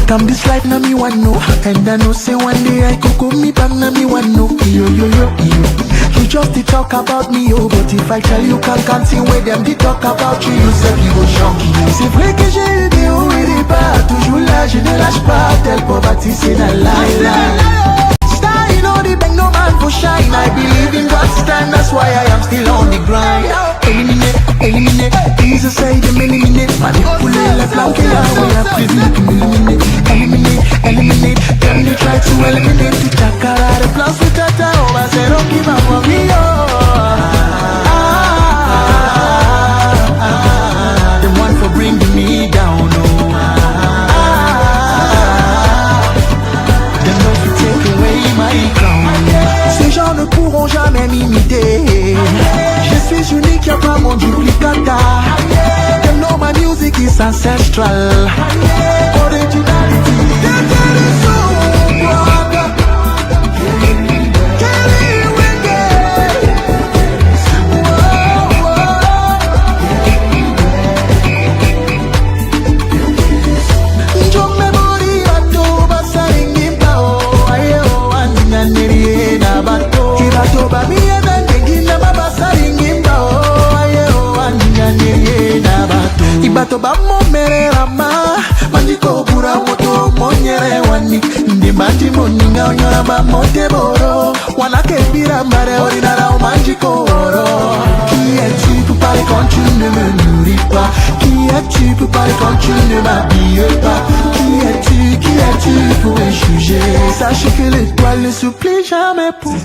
Come this life na me one no, and I know say one day I could go me back na me one no. Yo yo yo yo, you just to talk about me oh, but if I tell you can't see where them they talk about you, you say you go shock you. C'est vrai que j'ai eu des hauts et des bas, toujours là je ne lâche pas, telle poverty c'est la lie. Star you know the bang no man for shine, I believe in God's time, that's why I am still on the grind. Eliminate, eliminate, Jesus say them eliminate, manipulate like flank killer, we are privileged. Eliminate, eliminate, them they try to eliminate the chakra, the plus with tata, oh I said don't give up on me, the one for bringing me down, them don't fi take away my crown. Ces gens ne pourront jamais m'imiter. Je suis unique, y'a pas mon duplicata. Them know my music is ancestral. Originality. Ibato ba mo mere rama manjiko pura moto monyere wani ndi manji moninga onyora ba mote boro wana ke bira mare ordinara o manjiko oro. Qui es-tu pour parler quand tu ne me nourris pas? Qui es-tu pour parler quand tu ne m'habilles pas? Qui es-tu pour me juger? Sachez que l'étoile ne s'oublie jamais pour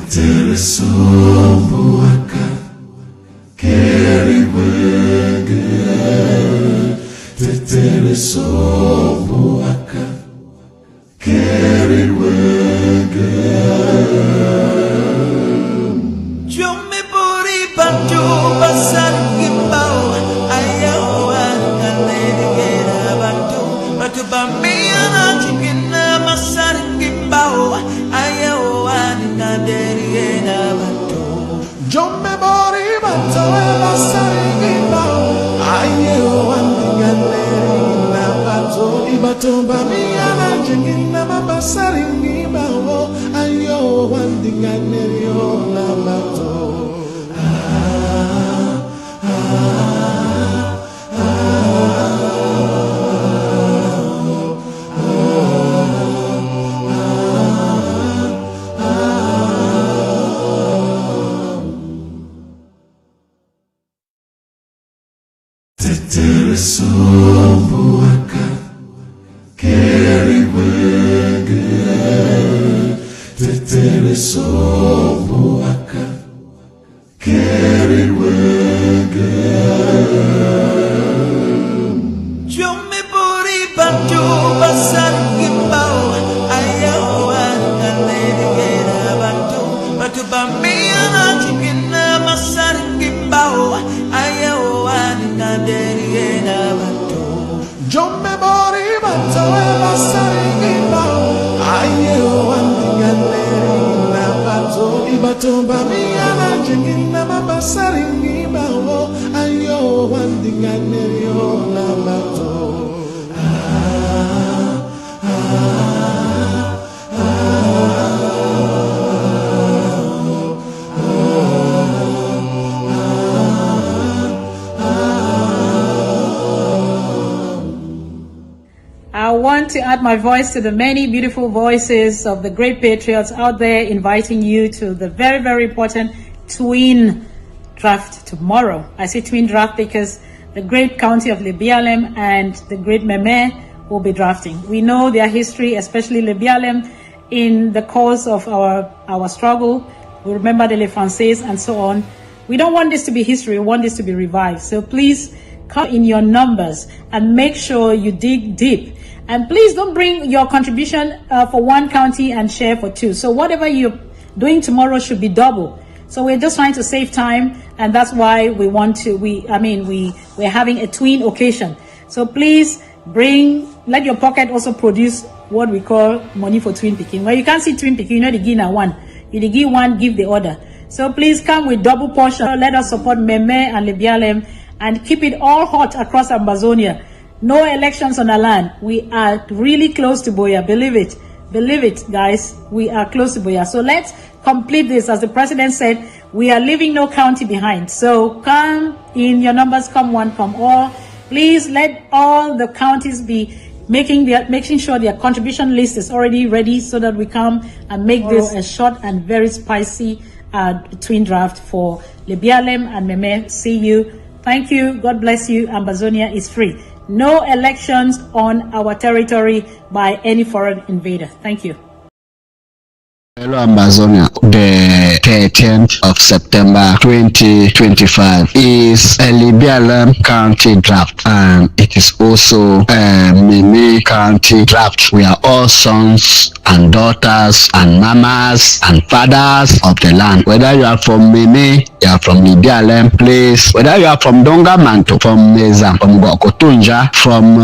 to add my voice to the many beautiful voices of the great patriots out there, inviting you to the very, very important twin draft tomorrow. I say twin draft because the great county of Lebialem and the great Meme will be drafting. We know their history, especially Lebialem, in the course of our struggle. We remember the Le Français and so on. We don't want this to be history, we want this to be revived. So please come in your numbers and make sure you dig deep And please don't bring your contribution for one county and share for two. So whatever you're doing tomorrow should be double. So we're just trying to save time, and that's why we want to, we're having a twin occasion. So please let your pocket also produce what we call money for twin picking. Well, you can't see twin picking, you know, the give now one. You give one, give the other. So please come with double portion. Let us support Meme and Lebialem and keep it all hot across Ambazonia. No elections on the land. We are really close to Boya. Believe it. Believe it, guys. We are close to Boya. So let's complete this. As the president said, we are leaving no county behind. So come in your numbers, come one, come all. Please let all the counties be making sure their contribution list is already ready so that we come and make this a short and very spicy twin draft for Lebialem and Meme. See you. Thank you. God bless you. Ambazonia is free. No elections on our territory by any foreign invader. Thank you. Hello Ambazonia, the 13th of September 2025 is a Lebialem County draft, and it is also a Meme County draft. We are all sons and daughters and mamas and fathers of the land. Whether you are from Meme, you are from Lebialem place, whether you are from Donga Manto, from Meza, from Gokotunja, from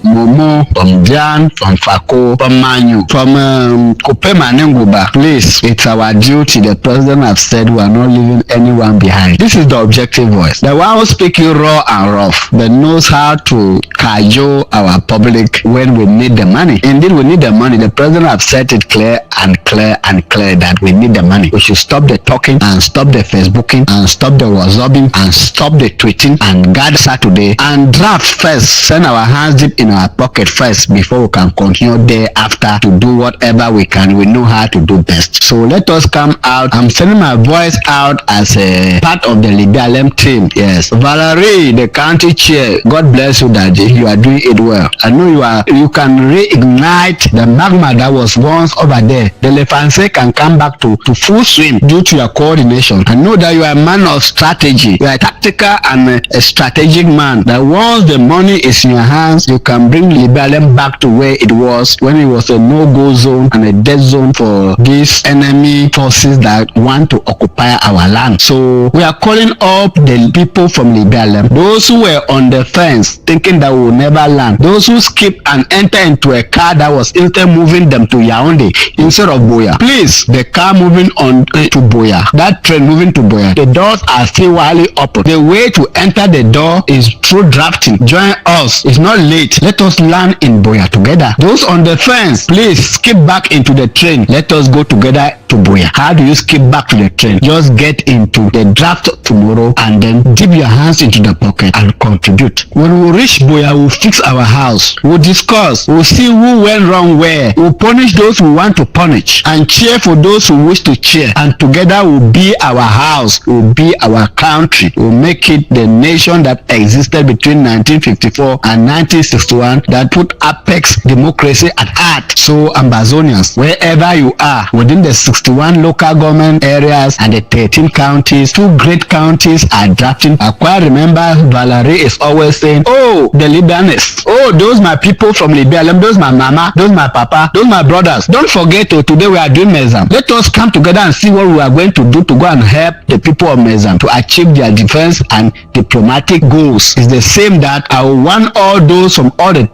Momo, from Dian, from Fako, from Manu, from Kupema Nenguba. Please, it's our duty. The president have said we are not leaving anyone behind. This is the objective voice. The one who speaking raw and rough, but knows how to cajole our public when we need the money. Indeed, we need the money. The president have said it clear and clear and clear that we need the money. We should stop the talking and stop the Facebooking and stop the WhatsApping and stop the tweeting and guard Saturday and draft first. Send our hands deep in our pocket first before we can continue thereafter to do whatever we can. We know how to do best. So let us come out. I'm sending my voice out as a part of the Lebialem team. Yes, Valerie, the county chair. God bless you, Daddy. You are doing it well. I know you can reignite the magma that was once over there. The Lefanse can come back to full swing due to your coordination. I know that you are a man of strategy. You are a tactical and a strategic man. That once the money is in your hands, you can bring Lebialem back to where it was when it was a no-go zone and a dead zone for these enemy forces that want to occupy our land. So we are calling up the people from Lebialem, those who were on the fence thinking that we will never land, those who skip and enter into a car that was instead moving them to Yaoundé instead of Boya. Please, the car moving on to Boya, that train moving to Boya, the doors are still widely open. The way to enter the door is through drafting. Join us. It's not late. Let us land in Boya together. Those on the fence, please skip back into the train. Let us go together to Boya. How do you skip back to the train? Just get into the draft tomorrow and then dip your hands into the pocket and contribute. When we reach Boya, we'll fix our house. We'll discuss. We'll see who went wrong where. We'll punish those who want to punish and cheer for those who wish to cheer. And together will be our house. Will be our country. We'll make it the nation that existed between 1954 and 1961 that put apex democracy at heart. So Ambazonians, wherever you are within the 61 local government areas and the 13 counties, 2 great counties are drafting. I quite remember Valerie is always saying, oh, the Libanese, oh, those my people from Lebialem, those my mama, those my papa, those my brothers. Don't forget, today we are doing Mezam. Let us come together and see what we are going to do to go and help the people of Mezam to achieve their defense and diplomatic goals. It's the same that I want all those from all the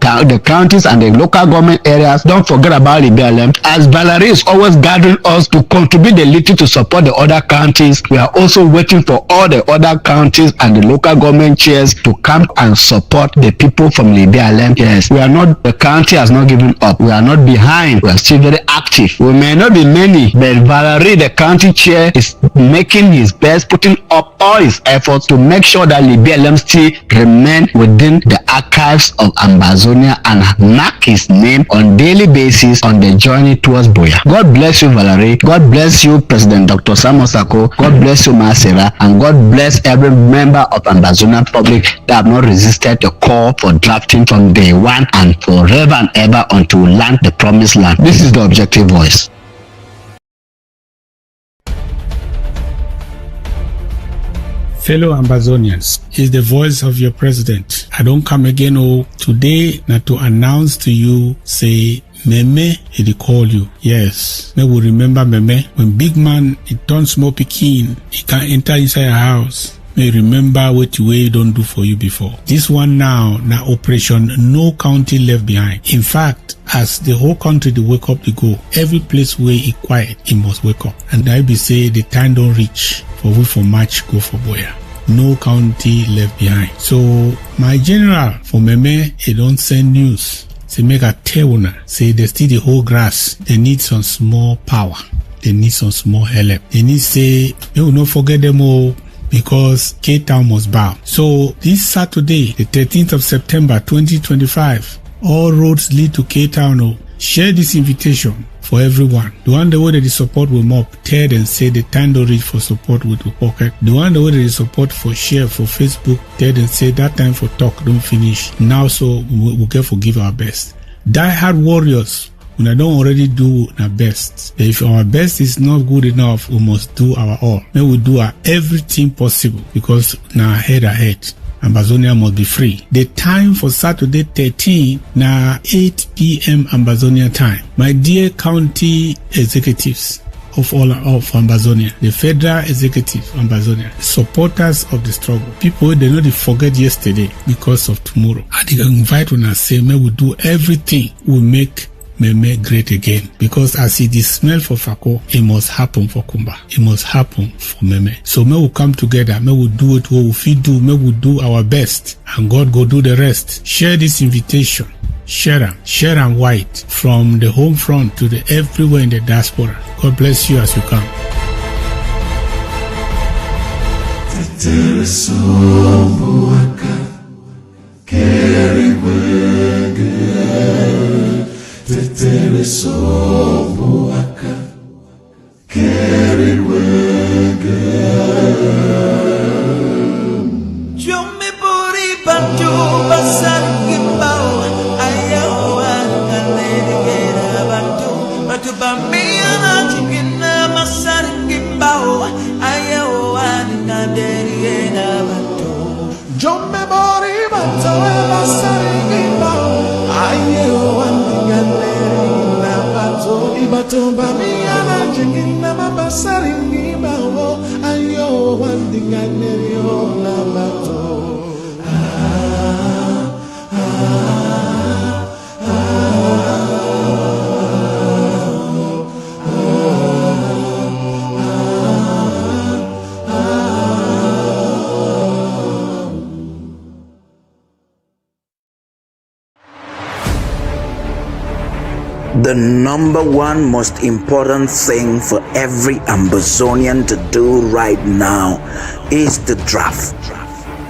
counties and the local government areas. Don't forget about Lebialem. As Valerie is always gathering us to contribute the little to support the other counties, we are also waiting for all the other counties and the local government chairs to come and support the people from Lebialem. Yes, we are not, the county has not given up. We are not behind. We are still very active. We may not be many, but Valerie, the county chair, is making his best, putting up all his efforts to make sure that Lebialem still remain within the archives of Ambazonia and mark his name on daily basis on the journey towards Boya. God bless you, Valerie. God bless you, President Dr. Samosako. God bless you, Mbeseha, and God bless every member of Ambazonia public that have not resisted the call for drafting from day one and forever and ever until we land the promised land. This is the objective voice. Fellow Ambazonians, is the voice of your president. I don't come again today not to announce to you, say, Meme, he call you. Yes, may we remember Meme. When big man, he turn small pikin, he can enter inside a house. May remember what you don't do for you before. This one now operation no county left behind. In fact, as the whole country they wake up to go, every place where it quiet, it must wake up. And I be say the time don't reach for we for March go for Boya. No county left behind. So my general for Meme, he don't send news. Say make a tell una, say they still the whole grass. They need some small power. They need some small help. They need say, they will not forget them all. Because K-Town must bow. So this Saturday, the 13th of September 2025, all roads lead to K-Town. Share this invitation for everyone. The one the way that the support will mop, tell and say the time don't reach for support with the pocket. The one the way that the support for share for Facebook, tell and say that time for talk don't finish. Now so we can forgive our best. Die hard warriors. When I don't already do our best. If our best is not good enough, we must do our all. Then we do our everything possible because now head ahead. Ambazonia must be free. The time for Saturday 13 now 8 p.m. Ambazonia time. My dear county executives of all of Ambazonia, the federal executive Ambazonia, supporters of the struggle, people they know they forget yesterday because of tomorrow. I invite when I say, may we do everything we make Meme great again, because as it is smell for Fako, it must happen for Kumba. It must happen for Meme. So may we come together, may we do it what we feel do, may we do our best, and God go do the rest. Share this invitation. Share them white from the home front to the everywhere in the diaspora. God bless you as you come. Tetere sobo aka carried away Jome bori banjo basar gimbao ayawa kanere gera banjo batu bambia na chikina masar gimbao ayawa kanere gera banjo Jome bori banjo basar gimbao ayawa Ibatumba miyana jingina mabasaringi bawo ayo wandinga nerio labato The number one most important thing for every Ambazonian to do right now is the draft.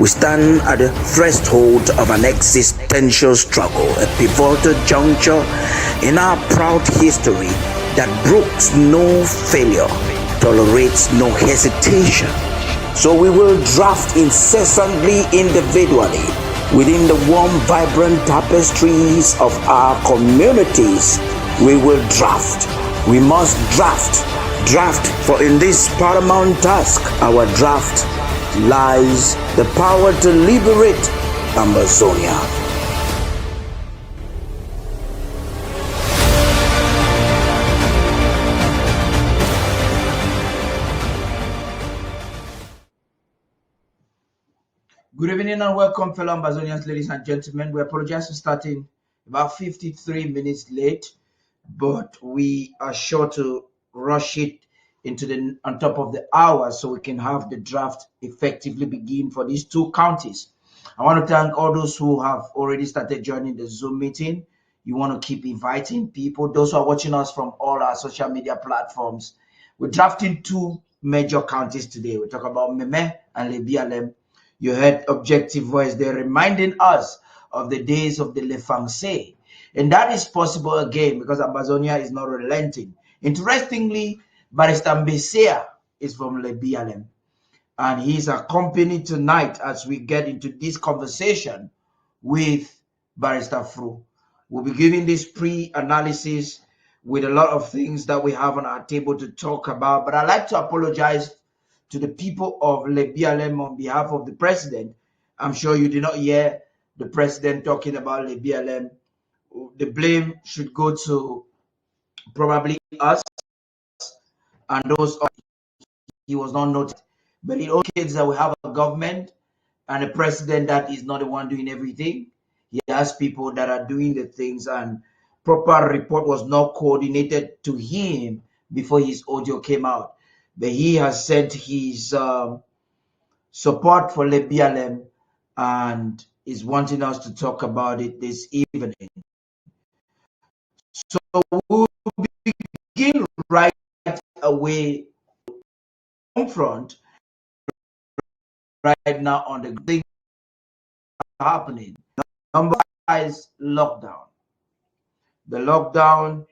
We stand at the threshold of an existential struggle, a pivotal juncture in our proud history that brooks no failure, tolerates no hesitation. So we will draft incessantly, individually, within the warm, vibrant tapestries of our communities. We will draft. We must draft. Draft, for in this paramount task, our draft lies the power to liberate Ambazonia. Good evening and welcome, fellow Ambazonians, ladies and gentlemen. We apologize for starting about 53 minutes late, but we are sure to rush it into the on top of the hour so we can have the draft effectively begin for these two counties. I want to thank all those who have already started joining the Zoom meeting. You want to keep inviting people. Those who are watching us from all our social media platforms. We're drafting two major counties today. We talk about Meme and Lebialem. You heard Objective Voice there reminding us of the days of the Lefangse. And that is possible again because Ambazonia is not relenting. Interestingly, Barrister Mbeseha is from Lebialem. And he's accompanied tonight as we get into this conversation with Barrister Fru. We'll be giving this pre-analysis with a lot of things that we have on our table to talk about. But I'd like to apologize to the people of Lebialem on behalf of the president. I'm sure you did not hear the president talking about Lebialem. The blame should go to probably us and those he was not noticed. But it indicates that we have a government and a president that is not the one doing everything. He has people that are doing the things, and proper report was not coordinated to him before his audio came out. But he has sent his support for Lebialem and is wanting us to talk about it this evening. So we'll begin right away front right now on the things happening. Number is lockdown. The lockdown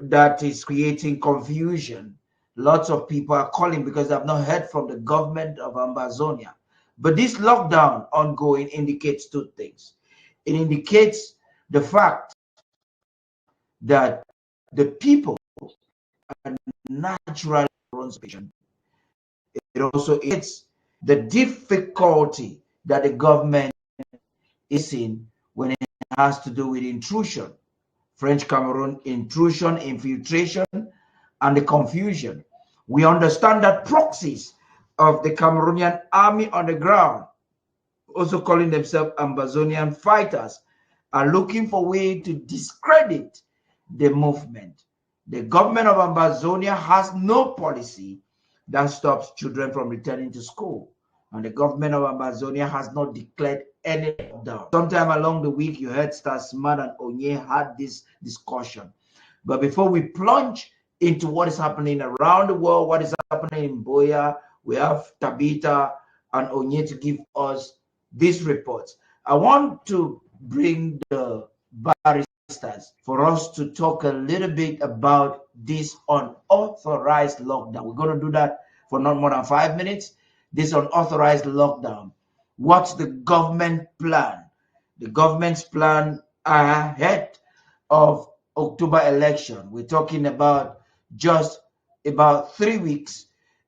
that is creating confusion. Lots of people are calling because they've not heard from the government of Ambazonia. But this lockdown ongoing indicates two things. It indicates the fact that the people are naturally patient. It also is the difficulty that the government is in when it has to do with intrusion, French Cameroun intrusion, infiltration, and the confusion. We understand that proxies of the Cameroonian army on the ground, also calling themselves Ambazonian fighters, are looking for a way to discredit the movement. The government of Ambazonia has no policy that stops children from returning to school. And the government of Ambazonia has not declared any lockdown. Sometime along the week, you heard Stasman and Onye had this discussion. But before we plunge into what is happening around the world, what is happening in Boya, we have Tabitha and Onye to give us these reports. I want to bring the barristers for us to talk a little bit about this unauthorized lockdown. We're going to do that for not more than 5 minutes. This unauthorized lockdown. What's the government plan? The government's plan ahead of October election. We're talking about just about 3 weeks,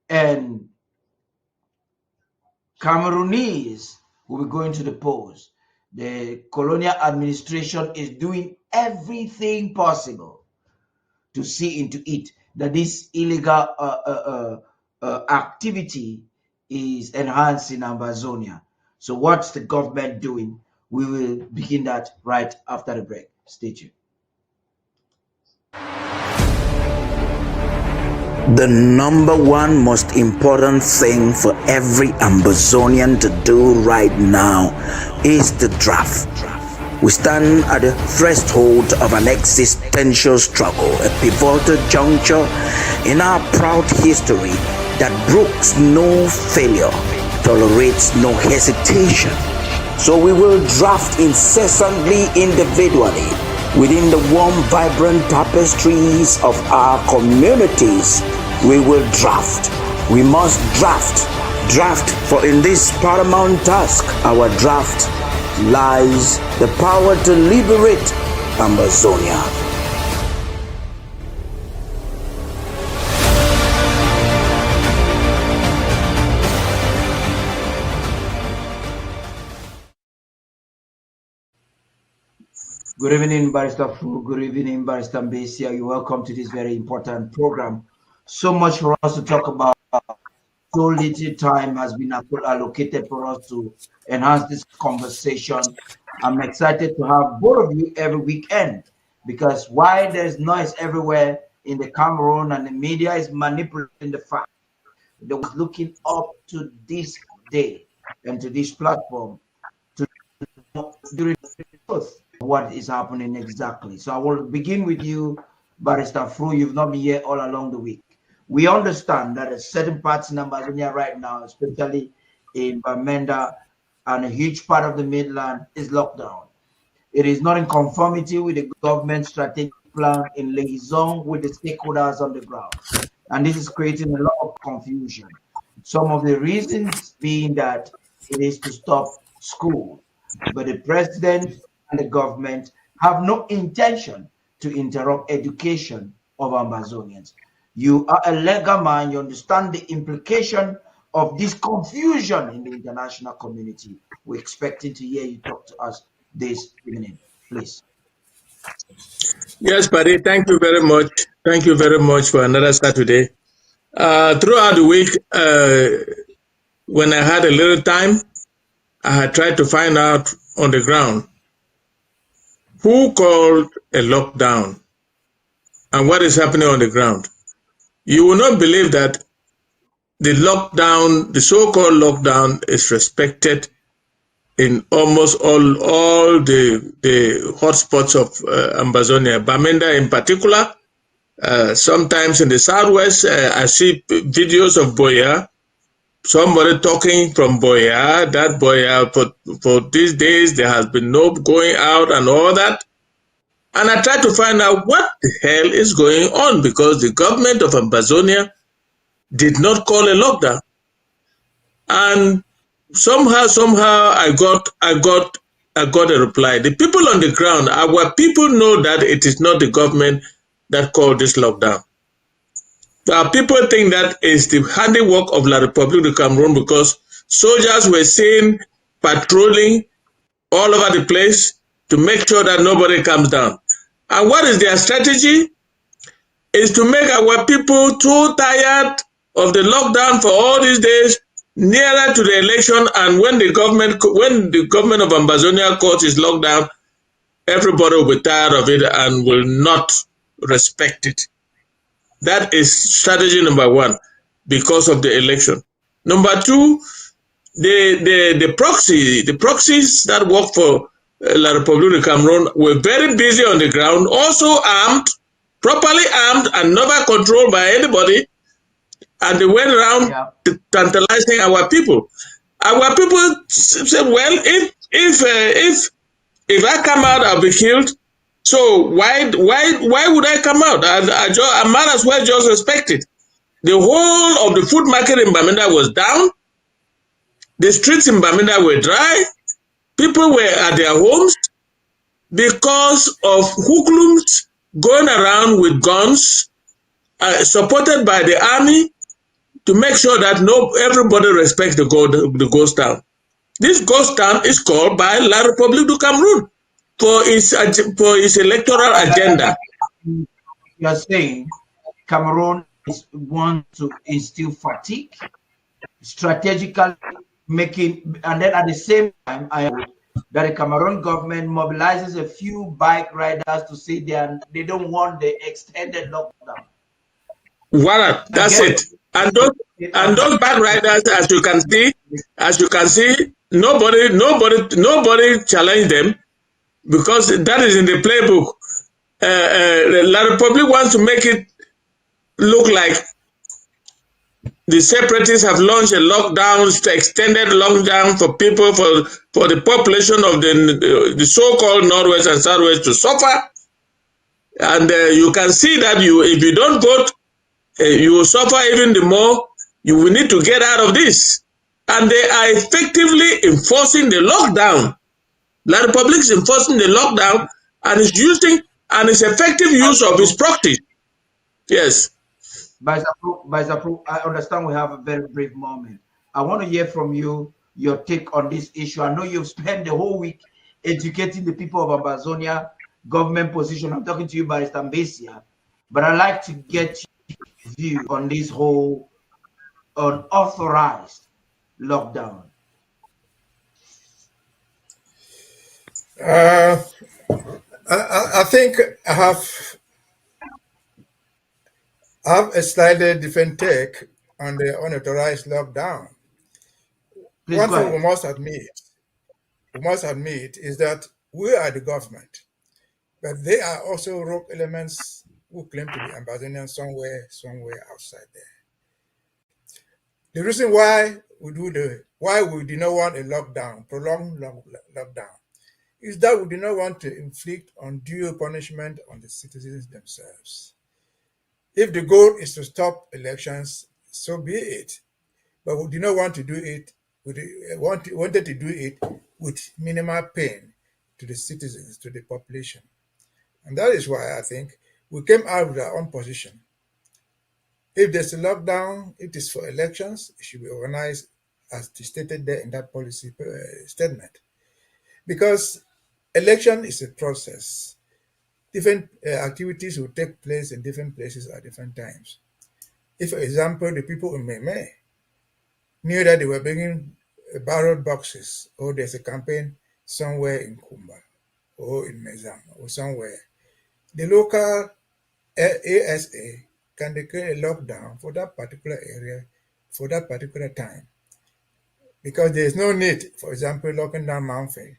and Cameroonese will be going to the polls. The colonial administration is doing everything possible to see into it that this illegal activity is enhanced in Ambazonia. So what's the government doing? We will begin that right after the break. Stay tuned. The number one most important thing for every Ambazonian to do right now is the draft. We stand at the threshold of an existential struggle, a pivotal juncture in our proud history that brooks no failure, tolerates no hesitation. So we will draft incessantly, individually, within the warm, vibrant tapestries of our communities. We will draft. We must draft. Draft, for in this paramount task, our draft lies the power to liberate Ambazonia. Good evening, Barrister Fru. Good evening, Barrister Mbeseha. You're welcome to this very important program. So much for us to talk about. So little time has been allocated for us to enhance this conversation. I'm excited to have both of you every weekend, because while there's noise everywhere in the Cameroon and the media is manipulating the fact, they was looking up to this day and to this platform to during what is happening exactly. So I will begin with you, Barrister Fru. You've not been here all along the week. We understand that a certain parts in Ambazonia right now, especially in Bamenda and a huge part of the mainland, is locked down. It is not in conformity with the government strategic plan in liaison with the stakeholders on the ground. And this is creating a lot of confusion. Some of the reasons being that it is to stop school. But the president and the government have no intention to interrupt education of Ambazonians. You are a legal man. You understand the implication of this confusion in the international community. We're expecting to hear you talk to us this evening. Please. Yes, buddy. Thank you very much. Thank you very much for another Saturday. Throughout the week, when I had a little time, I had tried to find out on the ground who called a lockdown and what is happening on the ground. You will not believe that the lockdown, the so-called lockdown, is respected in almost all the hotspots of Ambazonia, Bamenda in particular. Sometimes in the southwest, I see videos of Boya, somebody talking from Boya, that Boya, for these days, there has been no going out and all that. And I try to find out what the hell is going on, because the government of Ambazonia did not call a lockdown. And somehow I got a reply. The people on the ground, our people know that it is not the government that called this lockdown. Our people think that is the handiwork of La République du Cameroun, because soldiers were seen patrolling all over the place to make sure that nobody comes down. And what is their strategy? Is to make our people too tired of the lockdown for all these days, nearer to the election, and when the government of Ambazonia calls its lockdown, everybody will be tired of it and will not respect it. That is strategy number one, because of the election. Number two, the proxies that work for La République du Cameroun were very busy on the ground, also armed, properly armed, and never controlled by anybody. And they went around tantalizing our people. Our people said, well, if I come out, I'll be killed. So why would I come out? I might as well just respect it. The whole of the food market in Bamenda was down. The streets in Bamenda were dry. People were at their homes because of hoodlums going around with guns, supported by the army, to make sure that everybody respects the ghost town. This ghost town is called by La République du Cameroun for its electoral agenda. You are saying Cameroon wants to instill fatigue, strategically making, and then at the same time, that the Cameroon government mobilizes a few bike riders to say they don't want the extended lockdown. Voilà, that's it. And those bike riders, as you can see, nobody challenged them, because that is in the playbook. La République wants to make it look like the separatists have launched a lockdown, extended lockdown for people, for the population of the so-called Northwest and Southwest to suffer. And you can see that if you don't vote, you will suffer even the more. You will need to get out of this. And they are effectively enforcing the lockdown. La République is enforcing the lockdown, and is using its effective use of its proxies. Yes. Mbeseha, I understand we have a very brief moment. I want to hear from you your take on this issue. I know you've spent the whole week educating the people of Ambazonia government position. I'm talking to you, Barrister Mbeseha, but I'd like to get your view on this whole unauthorized lockdown. I think I have a slightly different take on the unauthorized lockdown. One thing we must admit is that we are the government, but there are also rogue elements who claim to be Ambazonians somewhere outside there. The reason why we did not want a prolonged lockdown, is that we do not want to inflict undue punishment on the citizens themselves. If the goal is to stop elections, so be it. But we do not want to do it. Wanted to do it with minimal pain to the citizens, to the population. And that is why I think we came out with our own position. If there's a lockdown, it is for elections. It should be organized as stated there in that policy statement. Because election is a process. Different activities will take place in different places at different times. If, for example, the people in Meme knew that they were bringing ballot boxes, or there's a campaign somewhere in Kumba, or in Mezam, or somewhere, the local ASA can declare a lockdown for that particular area for that particular time. Because there is no need, for example, locking down Mountford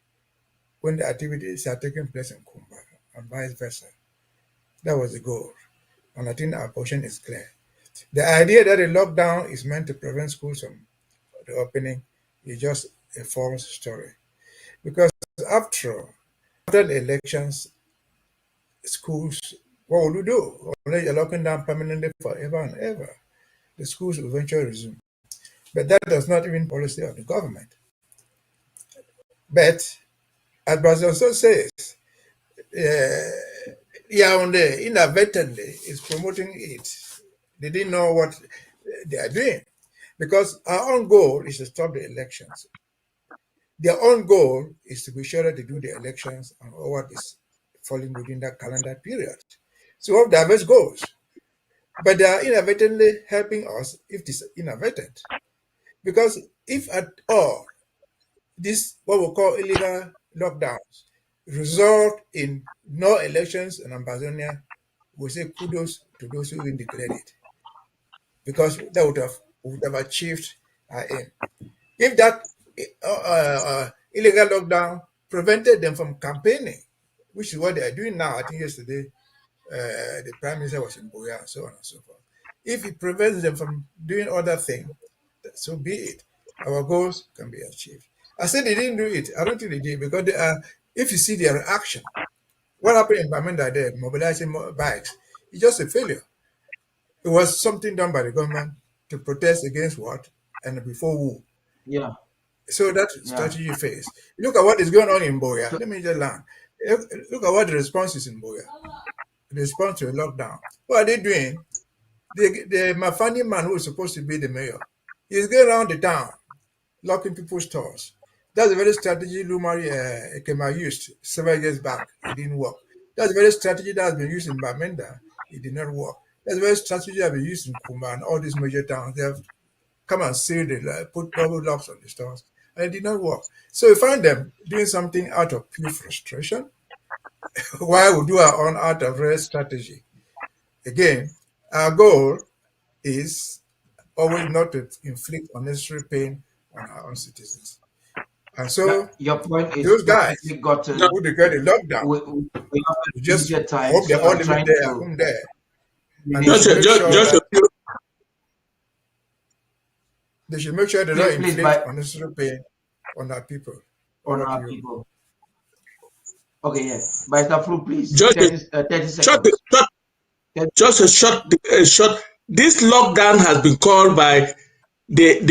when the activities are taking place in Kumba, and vice versa. That was the goal. And I think our position is clear. The idea that a lockdown is meant to prevent schools from the opening is just a false story. Because after all, after the elections, schools, what will you do? Unless you're locking down permanently forever and ever, the schools will eventually resume. But that does not even policy of the government. But as President Nsoh says, Yaoundé inadvertently is promoting it. They didn't know what they are doing. Because our own goal is to stop the elections. Their own goal is to be sure that they do the elections and all what is falling within that calendar period. So we have diverse goals. But they are inadvertently helping us if it is inadvertent. Because if at all this, what we call illegal lockdowns, result in no elections in Ambazonia, we say kudos to those who even declared it. Because that would have achieved our aim. If that illegal lockdown prevented them from campaigning, which is what they are doing now, I think yesterday the Prime Minister was in Boya and so on and so forth. If it prevents them from doing other things, so be it. Our goals can be achieved. I said they didn't do it. I don't think they did because they are, if you see their reaction, what happened in Bamenda there, mobilizing bikes, it's just a failure. It was something done by the government to protest against what and before who. Yeah. So that strategy phase. Look at what is going on in Boya. Let me just learn. Look at what the response is in Boya. The response to a lockdown. What are they doing? The Mafani man who is supposed to be the mayor, he's going around the town, locking people's stores. That's the very strategy Lumari Ekema used several years back. It didn't work. That's the very strategy that has been used in Bamenda. It did not work. That's the very strategy that has been used in Kumba and all these major towns. They have come and seal put double locks on the stores, and it did not work. So we find them doing something out of pure frustration, while we do our own out of real strategy. Again, our goal is always not to inflict unnecessary pain on our own citizens. And so your point is those guys got to, who declared a lockdown, we just time, hope so they're all living trying there, to, home there. And they should make sure they don't inflict unnecessary pain on our people. On our people. Okay, yes. By the Fru, please. Just 30 seconds. Just a short. This lockdown has been called by the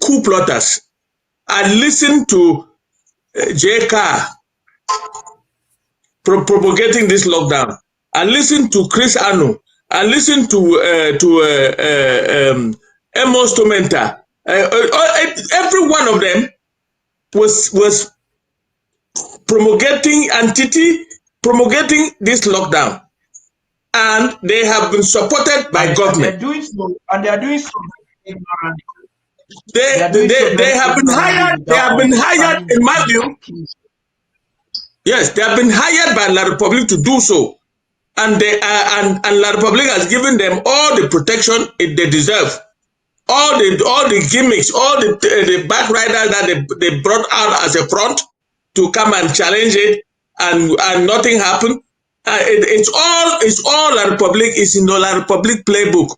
coup plotters. I listened to JK propagating this lockdown. I listened to Chris Anu. I listened to Emos Tomenta. Every one of them was promulgating this lockdown, and they have been supported by government. They are doing so ignorant. They have been hired. They have been hired, in my view. Yes, they have been hired by La Republic to do so, and La Republic has given them all the protection they deserve. All the gimmicks, all the backriders that they brought out as a front to come and challenge it, and nothing happened. It's all La Republic. Is in the La Republic playbook.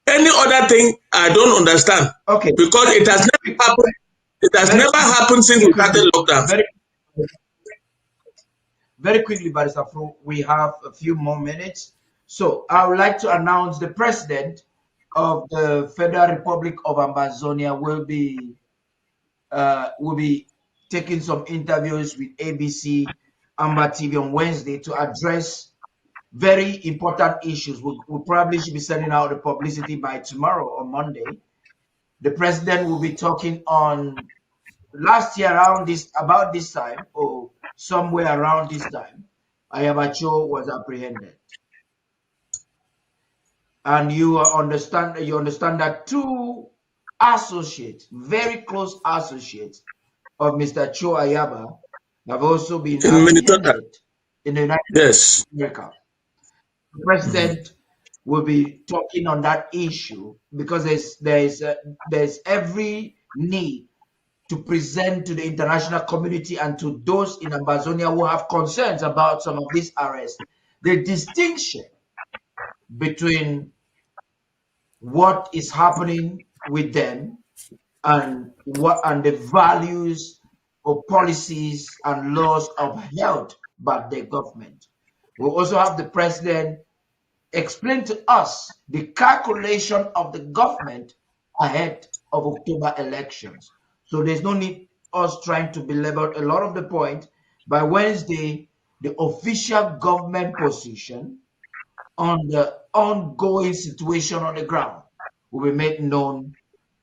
Any other thing I don't understand. Okay. Because it has never happened. It has never happened since we started lockdown. Very quickly, Barrister Fru, we have a few more minutes. So I would like to announce the president of the Federal Republic of Ambazonia will be taking some interviews with ABC Amba TV on Wednesday to address very important issues. We probably should be sending out the publicity by tomorrow or Monday. The president will be talking on last year about this time, or somewhere around this time. Ayabacho was apprehended, and you understand that two associates, very close associates of Mr. Cho Ayaba, have also been apprehended in the United States of America. The president will be talking on that issue because there's every need to present to the international community and to those in Ambazonia who have concerns about some of these arrests, the distinction between what is happening with them and the values or policies and laws upheld by the government. We'll also have the president explain to us the calculation of the government ahead of October elections. So there's no need us trying to belabor a lot of the point. By Wednesday, the official government position on the ongoing situation on the ground will be made known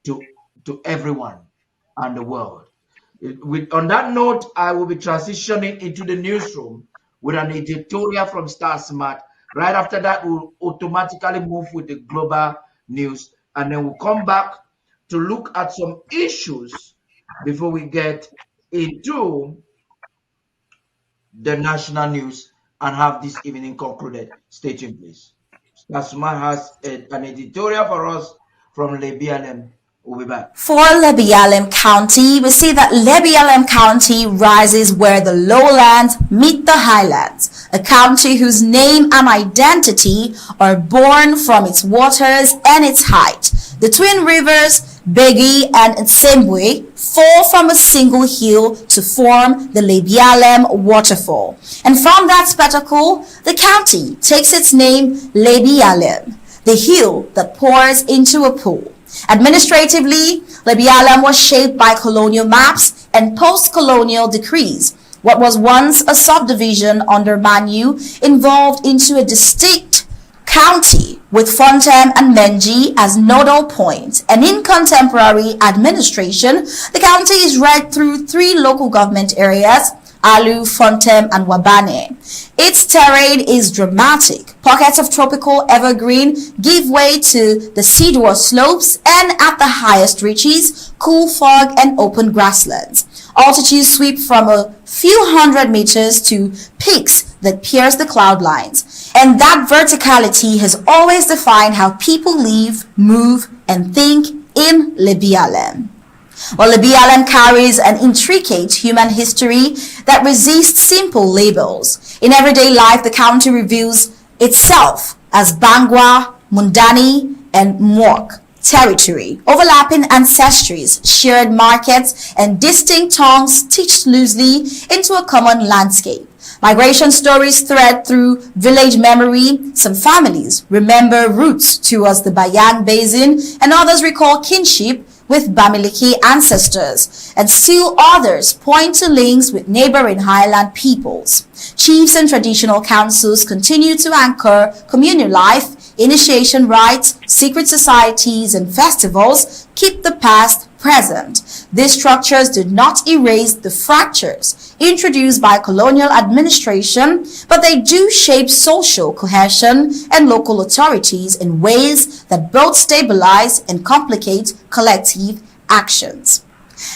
to everyone and the world. On that note, I will be transitioning into the newsroom with an editorial from Star Smart. Right after that, we'll automatically move with the global news, and then we'll come back to look at some issues before we get into the national news and have this evening concluded. Stay tuned, please. Star Smart has an editorial for us from Lebialem. We'll be back. For Lebialem County, we see that Lebialem County rises where the lowlands meet the highlands, a county whose name and identity are born from its waters and its height. The twin rivers, Begi and Nsembwe, fall from a single hill to form the Lebialem waterfall. And from that spectacle, the county takes its name Lebialem, the hill that pours into a pool. Administratively, Lebialem was shaped by colonial maps and post-colonial decrees. What was once a subdivision under Manu evolved into a distinct county with Fontem and Menji as nodal points. And in contemporary administration, the county is read through 3 local government areas: Alu, Fontem, and Wabane. Its terrain is dramatic. Pockets of tropical evergreen give way to deciduous slopes, and at the highest reaches, cool fog and open grasslands. Altitudes sweep from a few hundred meters to peaks that pierce the cloud lines. And that verticality has always defined how people live, move, and think in Lebialem. Well, Lebialem carries an intricate human history that resists simple labels. In everyday life, the county reveals itself as Bangwa, Mundani, and Mwok territory, overlapping ancestries, shared markets, and distinct tongues stitched loosely into a common landscape. Migration stories thread through village memory. Some families remember roots towards the Bayang Basin, and others recall kinship with Bamileke ancestors, and still others point to links with neighboring highland peoples. Chiefs and traditional councils continue to anchor communal life. Initiation rites, secret societies, and festivals keep the past present. These structures do not erase the fractures introduced by colonial administration, but they do shape social cohesion and local authorities in ways that both stabilize and complicate collective actions.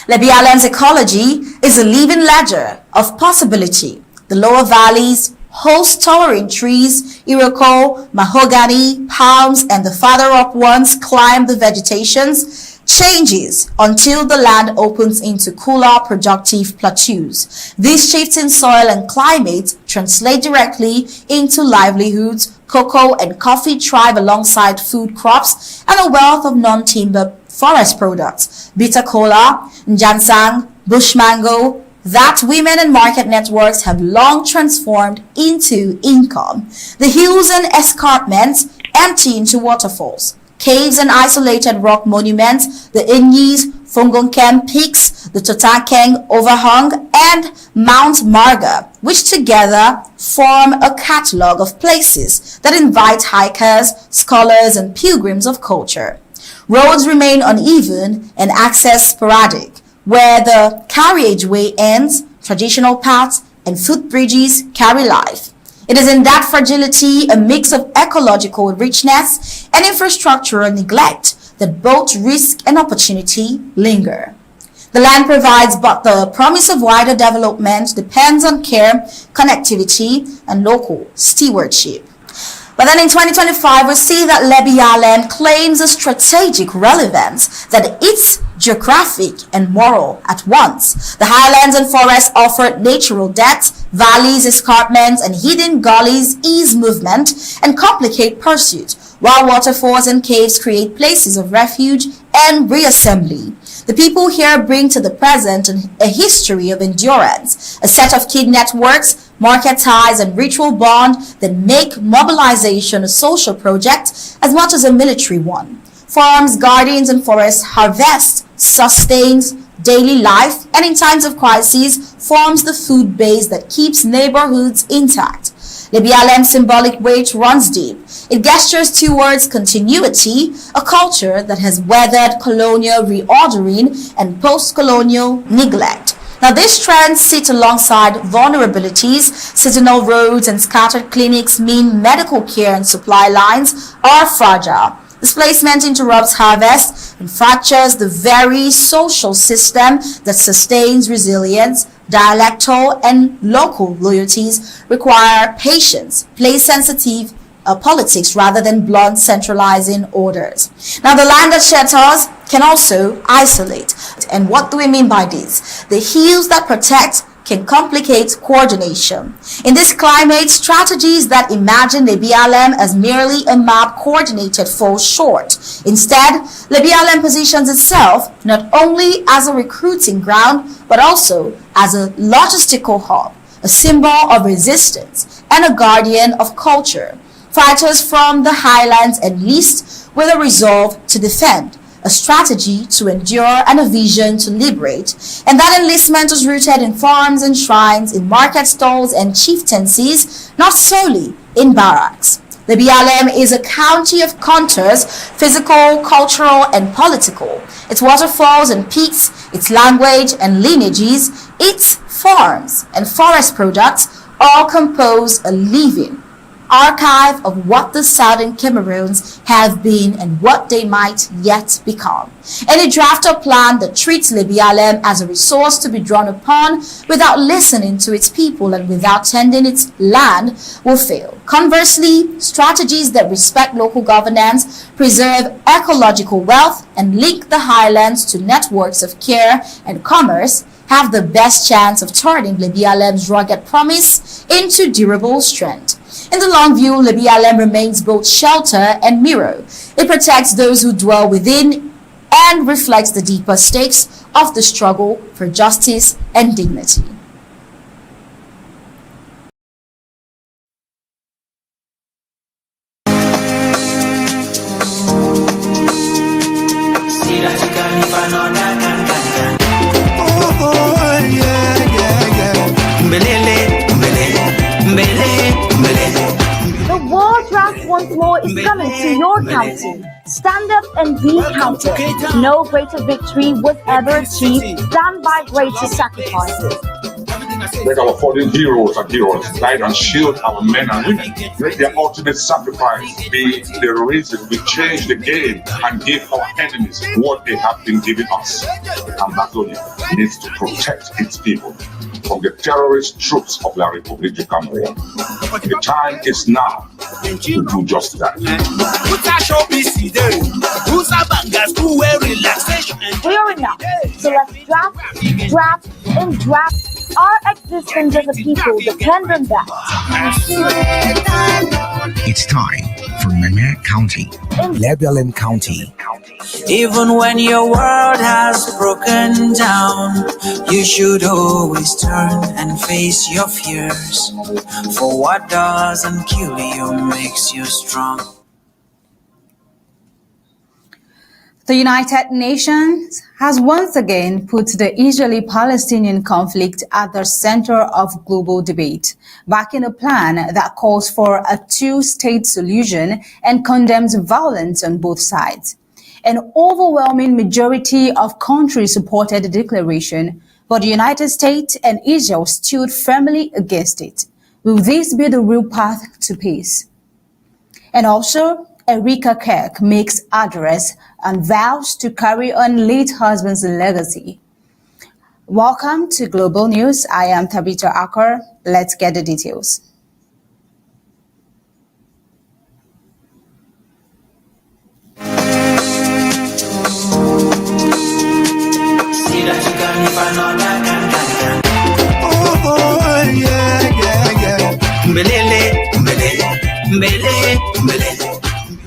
Lebialem's ecology is a living ledger of possibility. The lower valleys host towering trees, iroko, mahogany, palms, and the farther up ones climb the vegetations, changes until the land opens into cooler, productive plateaus. These shifts in soil and climate translate directly into livelihoods. Cocoa and coffee thrive alongside food crops and a wealth of non-timber forest products. Bitter cola, njansang, bush mango, that women and market networks have long transformed into income. The hills and escarpments empty into waterfalls. Caves and isolated rock monuments, the Inyis Fongonkem Peaks, the Totakeng Overhang, and Mount Marga, which together form a catalogue of places that invite hikers, scholars, and pilgrims of culture. Roads remain uneven and access sporadic. Where the carriageway ends, traditional paths and footbridges carry life. It is in that fragility, a mix of ecological richness and infrastructural neglect, that both risk and opportunity linger. The land provides, but the promise of wider development depends on care, connectivity, and local stewardship. But then in 2025, we see that Lebialem claims a strategic relevance, that it's geographic and moral at once. The highlands and forests offer natural depths, valleys, escarpments, and hidden gullies ease movement and complicate pursuit, while waterfalls and caves create places of refuge and reassembly. The people here bring to the present a history of endurance, a set of key networks, market ties, and ritual bond that make mobilization a social project as much as a military one. Farms, gardens, and forests harvest, sustains daily life, and in times of crisis forms the food base that keeps neighborhoods intact. Lebialem's symbolic weight runs deep. It gestures towards continuity, a culture that has weathered colonial reordering and post-colonial neglect. Now, these trends sit alongside vulnerabilities. Seasonal roads and scattered clinics mean medical care and supply lines are fragile. Displacement interrupts harvest and fractures the very social system that sustains resilience. Dialectal and local loyalties require patience, place-sensitive politics rather than blunt centralizing orders. Now, the land that shelters can also isolate. And what do we mean by this? The hills that protect can complicate coordination. In this climate, strategies that imagine Lebialem as merely a map coordinated fall short. Instead, Lebialem positions itself not only as a recruiting ground, but also as a logistical hub, a symbol of resistance, and a guardian of culture. Fighters from the highlands enlist with a resolve to defend, a strategy to endure, and a vision to liberate. And that enlistment was rooted in farms and shrines, in market stalls and chieftaincies, not solely in barracks. Lebialem is a county of contours, physical, cultural, and political. Its waterfalls and peaks, its language and lineages, its farms and forest products all compose a living archive of what the southern Cameroons have been and what they might yet become. Any draft or plan that treats Lebialem as a resource to be drawn upon without listening to its people and without tending its land will fail. Conversely, strategies that respect local governance, preserve ecological wealth, and link the highlands to networks of care and commerce have the best chance of turning Lebialem's rugged promise into durable strength. In the long view, Lebialem remains both shelter and mirror. It protects those who dwell within and reflects the deeper stakes of the struggle for justice and dignity. The World Draft once more is coming to your county. Stand up and be counted. No greater victory was ever achieved than by greater sacrifices. Let our fallen heroes and heroes guide and shield our men and women. Let their ultimate sacrifice be the reason we change the game and give our enemies what they have been giving us. Ambazonia needs to protect its people from the terrorist troops of La République du Cameroun. The time is now to do just that. We are enough, so let's draft, and draft. Our existence as a people depend on that. It's time for Meme County. Lebialem County. Even when your world has broken down, you should always turn and face your fears. For what doesn't kill you makes you strong. The United Nations has once again put the Israeli-Palestinian conflict at the center of global debate, backing a plan that calls for a two-state solution and condemns violence on both sides. An overwhelming majority of countries supported the declaration, but the United States and Israel stood firmly against it. Will this be the real path to peace? And also, Erika Kirk makes address and vows to carry on late husband's legacy. Welcome to Global News. I am Tabitha Akar. Let's get the details.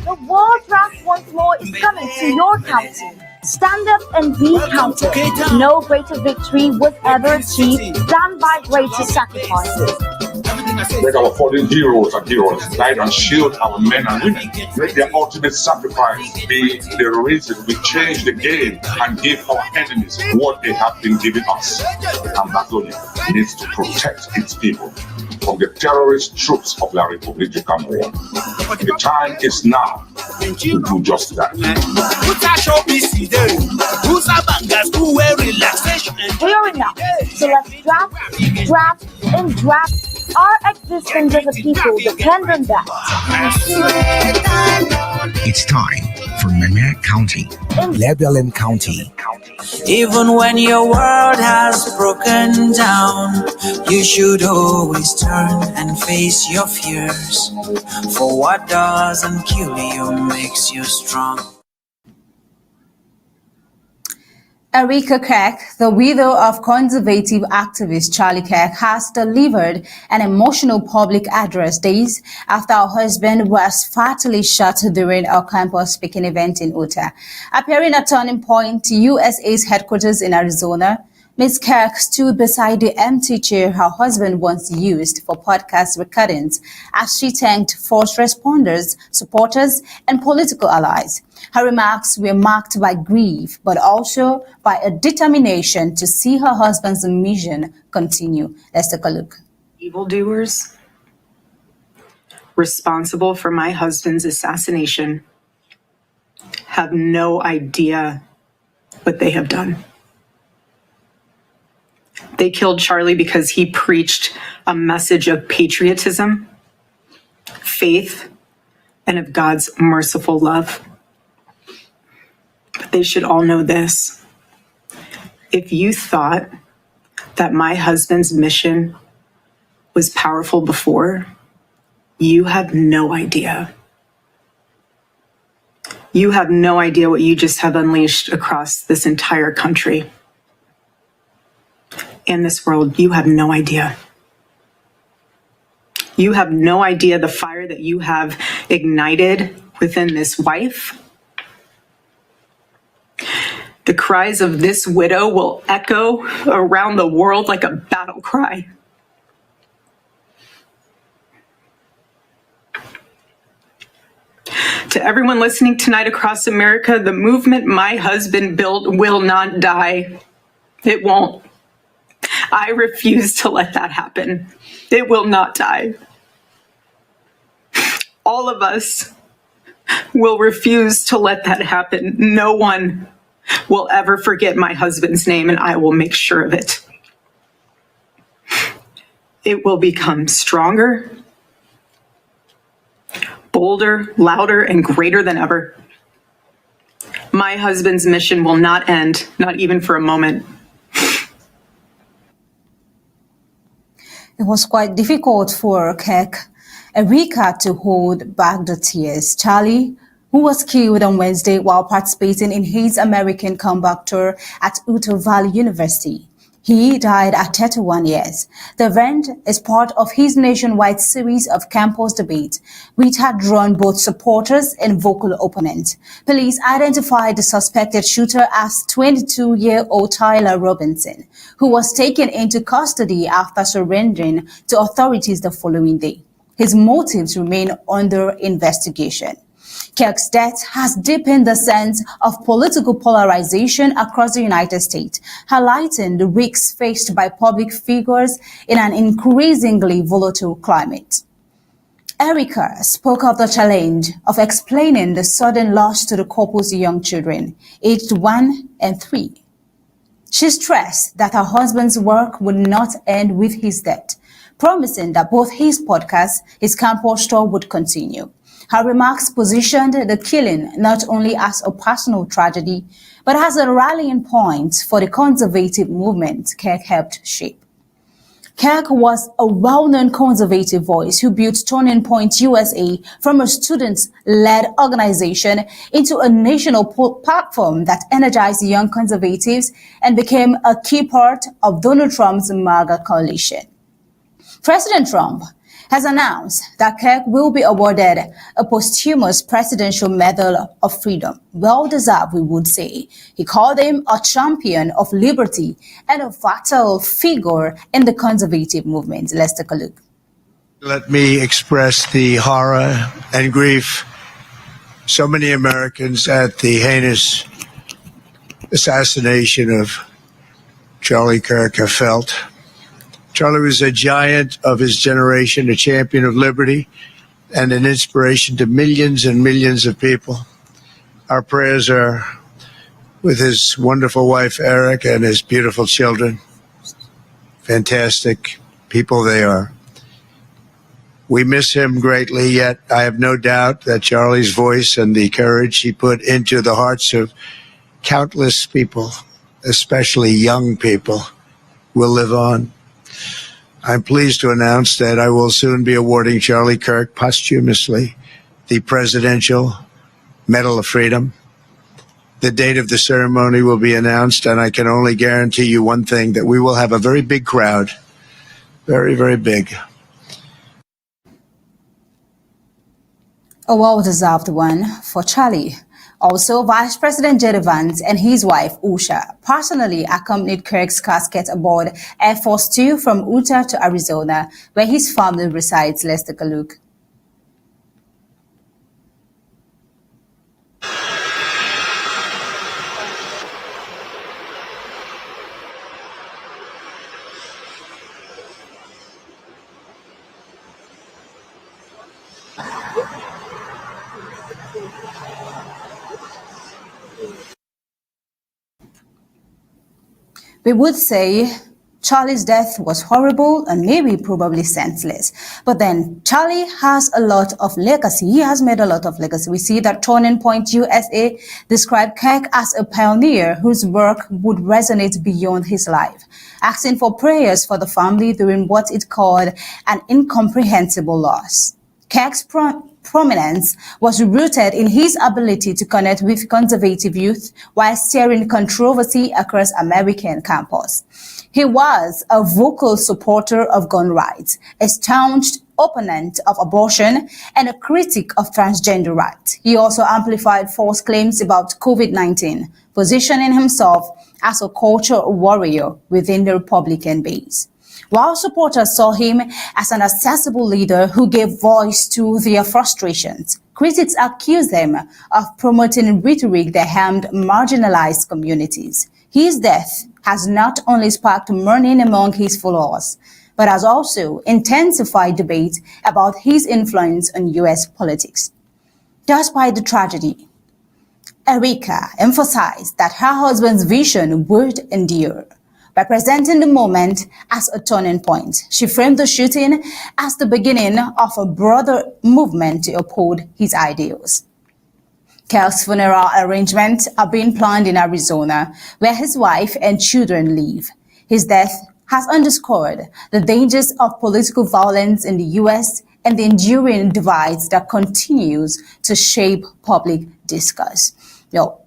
The World Draft once more is coming to your county. Stand up and be counted. No greater victory was ever achieved than by greater sacrifices. Let our fallen heroes and heroines guide and shield our men and women. Let their ultimate sacrifice be the reason we change the game and give our enemies what they have been giving us. Ambazonia needs to protect its people from the terrorist troops of La République du Cameroun. The time is now to do just that. We are enough, so let's draft, and draft. Our existence as a people depends on that. It's time for Meme County. Lebialem County. Even when your world has broken down, you should always turn and face your fears. For what doesn't kill you makes you strong. Erika Kirk, the widow of conservative activist Charlie Kirk, has delivered an emotional public address days after her husband was fatally shot during a campus speaking event in Utah. Appearing at Turning Point, USA's headquarters in Arizona, Ms. Kirk stood beside the empty chair her husband once used for podcast recordings as she thanked first responders, supporters, and political allies. Her remarks were marked by grief, but also by a determination to see her husband's mission continue. Let's take a look. Evildoers responsible for my husband's assassination have no idea what they have done. They killed Charlie because he preached a message of patriotism, faith, and of God's merciful love. But they should all know this. If you thought that my husband's mission was powerful before, you have no idea. You have no idea what you just have unleashed across this entire country. In this world, you have no idea. You have no idea the fire that you have ignited within this wife. The cries of this widow will echo around the world like a battle cry. To everyone listening tonight across America, the movement my husband built will not die. It won't. I refuse to let that happen. It will not die. All of us will refuse to let that happen. No one will ever forget my husband's name, and I will make sure of it. It will become stronger, bolder, louder, and greater than ever. My husband's mission will not end, not even for a moment. It was quite difficult for Kirk, Erika, to hold back the tears. Charlie, who was killed on Wednesday while participating in his American comeback tour at Utah Valley University. He died at 31 years. The event is part of his nationwide series of campus debates, which had drawn both supporters and vocal opponents. Police identified the suspected shooter as 22-year-old Tyler Robinson, who was taken into custody after surrendering to authorities the following day. His motives remain under investigation. Kirk's death has deepened the sense of political polarization across the United States, highlighting the risks faced by public figures in an increasingly volatile climate. Erica spoke of the challenge of explaining the sudden loss to the couple's young children, aged 1 and 3. She stressed that her husband's work would not end with his death, promising that both his podcast, his campus store would continue. Her remarks positioned the killing not only as a personal tragedy, but as a rallying point for the conservative movement Kirk helped shape. Kirk was a well-known conservative voice who built Turning Point USA from a student-led organization into a national platform that energized young conservatives and became a key part of Donald Trump's MAGA coalition. President Trump has announced that Kirk will be awarded a posthumous Presidential Medal of Freedom. Well-deserved, we would say. He called him a champion of liberty and a vital figure in the conservative movement. Let's take a look. Let me express the horror and grief so many Americans at the heinous assassination of Charlie Kirk have felt. Charlie was a giant of his generation, a champion of liberty, and an inspiration to millions and millions of people. Our prayers are with his wonderful wife, Eric, and his beautiful children. Fantastic people they are. We miss him greatly, yet I have no doubt that Charlie's voice and the courage he put into the hearts of countless people, especially young people, will live on. I'm pleased to announce that I will soon be awarding Charlie Kirk posthumously the Presidential Medal of Freedom. The date of the ceremony will be announced, and I can only guarantee you one thing, that we will have a very big crowd. Very, very big. A well-deserved one for Charlie. Also, Vice President J.D. Vance and his wife, Usha, personally accompanied Kirk's casket aboard Air Force Two from Utah to Arizona, where his family resides. Let's take a look. We would say Charlie's death was horrible and maybe probably senseless. But then Charlie has a lot of legacy. He has made a lot of legacy. We see that Turning Point USA described Kirk as a pioneer whose work would resonate beyond his life, asking for prayers for the family during what it called an incomprehensible loss. Kirk's prominence was rooted in his ability to connect with conservative youth while steering controversy across American campus. He was a vocal supporter of gun rights, a staunch opponent of abortion, and a critic of transgender rights. He also amplified false claims about COVID-19, positioning himself as a culture warrior within the Republican base. While supporters saw him as an accessible leader who gave voice to their frustrations, critics accused him of promoting rhetoric that harmed marginalized communities. His death has not only sparked mourning among his followers, but has also intensified debate about his influence on U.S. politics. Despite the tragedy, Erica emphasized that her husband's vision would endure. By presenting the moment as a turning point, she framed the shooting as the beginning of a broader movement to uphold his ideals. Kirk's funeral arrangements are being planned in Arizona, where his wife and children live. His death has underscored the dangers of political violence in the U.S. and the enduring divides that continues to shape public discourse. Now,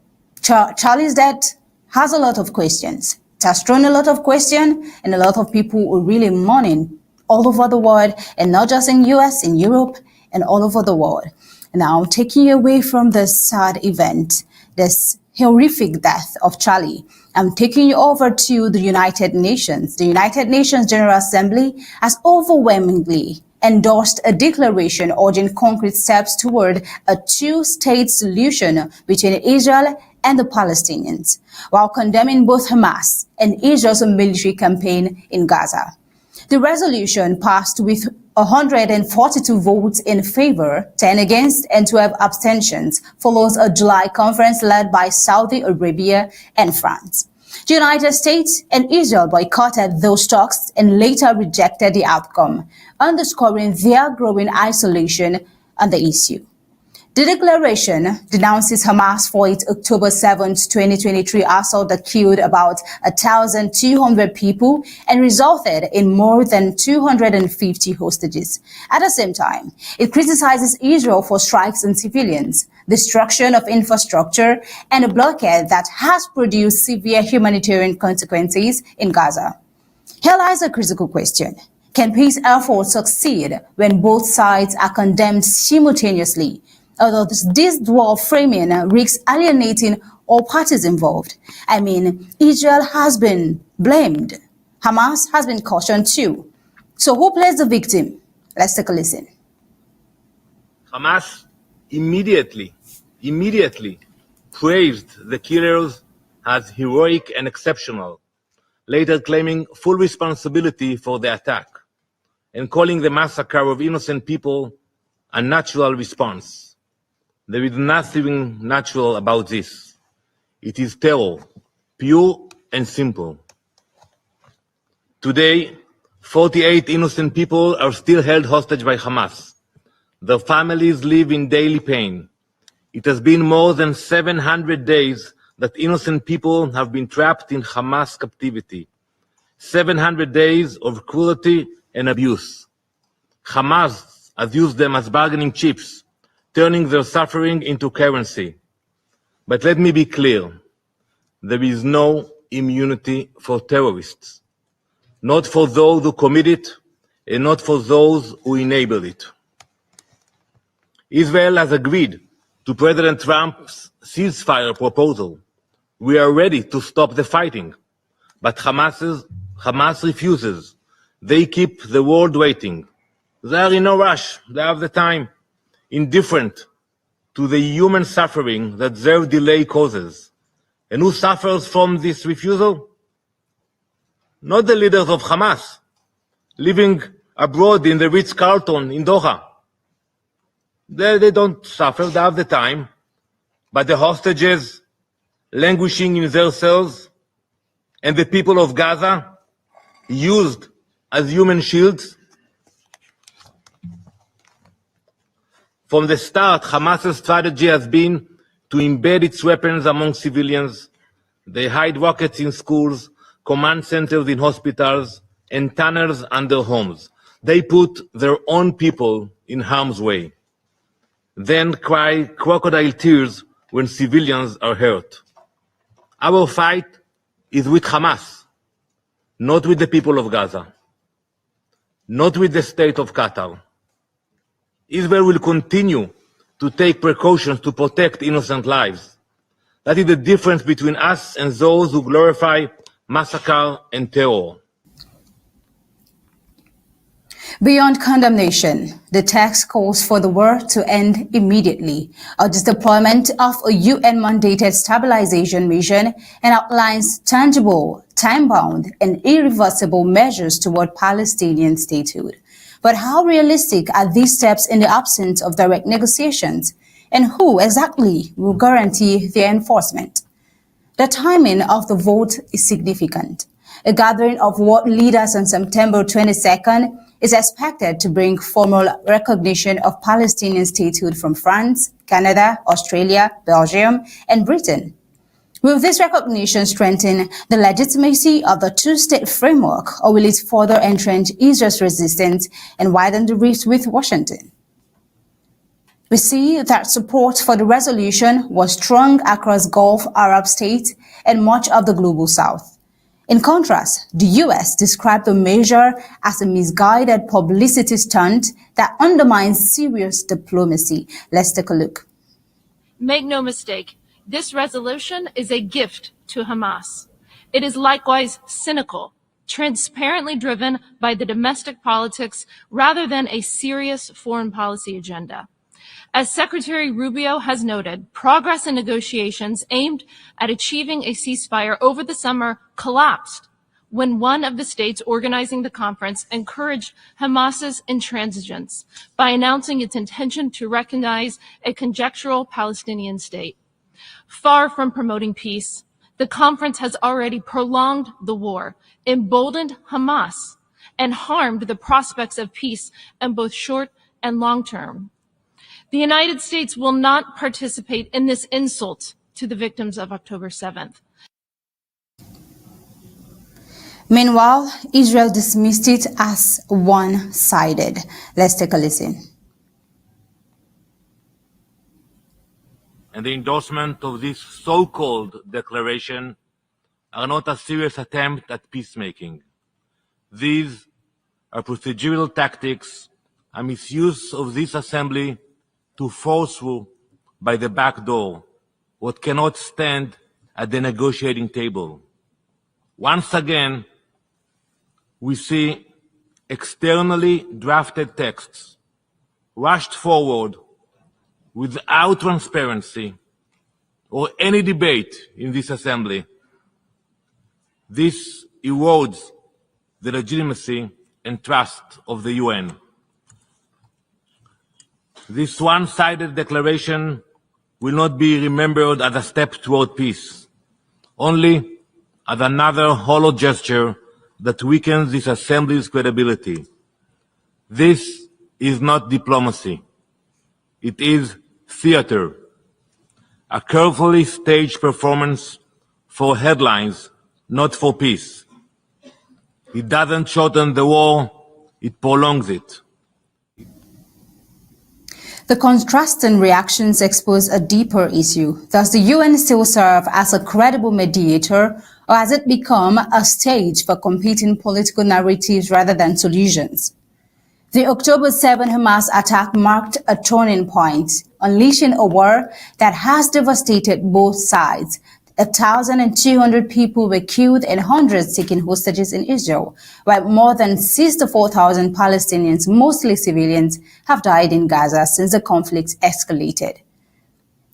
Charlie's death has a lot of questions. It has thrown a lot of questions, and a lot of people are really mourning all over the world, and not just in US, in Europe, and all over the world. Now, taking you away from this sad event, this horrific death of Charlie, I'm taking you over to the United Nations. The United Nations General Assembly has overwhelmingly endorsed a declaration urging concrete steps toward a two-state solution between Israel and the Palestinians, while condemning both Hamas and Israel's military campaign in Gaza. The resolution passed with 142 votes in favor, 10 against, and 12 abstentions, follows a July conference led by Saudi Arabia and France. The United States and Israel boycotted those talks and later rejected the outcome, underscoring their growing isolation on the issue. The declaration denounces Hamas for its October 7, 2023 assault that killed about 1,200 people and resulted in more than 250 hostages. At the same time, it criticizes Israel for strikes on civilians, destruction of infrastructure, and a blockade that has produced severe humanitarian consequences in Gaza. Here lies a critical question. Can peace efforts succeed when both sides are condemned simultaneously? Although this dual framing risks alienating all parties involved. I mean, Israel has been blamed. Hamas has been cautioned too. So who plays the victim? Let's take a listen. Hamas immediately praised the killers as heroic and exceptional, later claiming full responsibility for the attack and calling the massacre of innocent people a natural response. There is nothing natural about this. It is terror, pure and simple. Today, 48 innocent people are still held hostage by Hamas. Their families live in daily pain. It has been more than 700 days that innocent people have been trapped in Hamas captivity. 700 days of cruelty and abuse. Hamas has used them as bargaining chips, turning their suffering into currency. But let me be clear, there is no immunity for terrorists, not for those who commit it, and not for those who enable it. Israel has agreed to President Trump's ceasefire proposal. We are ready to stop the fighting, but Hamas refuses. They keep the world waiting. They are in no rush, they have the time. Indifferent to the human suffering that their delay causes. And who suffers from this refusal? Not the leaders of Hamas, living abroad in the Ritz-Carlton in Doha. They don't suffer, they have the time, but the hostages languishing in their cells and the people of Gaza used as human shields. From the start, Hamas's strategy has been to embed its weapons among civilians. They hide rockets in schools, command centers in hospitals, and tunnels under homes. They put their own people in harm's way, then cry crocodile tears when civilians are hurt. Our fight is with Hamas, not with the people of Gaza, not with the state of Qatar. Israel will continue to take precautions to protect innocent lives. That is the difference between us and those who glorify massacre and terror. Beyond condemnation, the text calls for the war to end immediately, a deployment of a UN-mandated stabilization mission, and outlines tangible, time-bound, and irreversible measures toward Palestinian statehood. But how realistic are these steps in the absence of direct negotiations? And who exactly will guarantee their enforcement? The timing of the vote is significant. A gathering of world leaders on September 22nd is expected to bring formal recognition of Palestinian statehood from France, Canada, Australia, Belgium, and Britain. Will this recognition strengthen the legitimacy of the two-state framework, or will it further entrench Israel's resistance and widen the rift with Washington? We see that support for the resolution was strong across Gulf Arab states and much of the global South. In contrast, the U.S. described the measure as a misguided publicity stunt that undermines serious diplomacy. Let's take a look. Make no mistake, this resolution is a gift to Hamas. It is likewise cynical transparently driven by the domestic politics rather than a serious foreign policy agenda. As Secretary Rubio has noted, progress in negotiations aimed at achieving a ceasefire over the summer collapsed when one of the states organizing the conference encouraged Hamas's intransigence by announcing its intention to recognize a conjectural Palestinian state. Far from promoting peace, the conference has already prolonged the war, emboldened Hamas, and harmed the prospects of peace in both short and long term. The United States will not participate in this insult to the victims of October 7th. Meanwhile, Israel dismissed it as one-sided. Let's take a listen. And the endorsement of this so-called declaration are not a serious attempt at peacemaking. These are procedural tactics, a misuse of this assembly to force through by the back door what cannot stand at the negotiating table. Once again, we see externally drafted texts rushed forward without transparency or any debate in this assembly. This erodes the legitimacy and trust of the UN. This one-sided declaration will not be remembered as a step toward peace, only as another hollow gesture that weakens this assembly's credibility. This is not diplomacy. It is theater, a carefully staged performance for headlines, not for peace. It doesn't shorten the war, it prolongs it. The contrasting reactions expose a deeper issue. Does the UN still serve as a credible mediator, or has it become a stage for competing political narratives rather than solutions? The October 7 Hamas attack marked a turning point, unleashing a war that has devastated both sides. 1,200 people were killed and hundreds taken hostages in Israel, while more than 64,000 Palestinians, mostly civilians, have died in Gaza since the conflict escalated.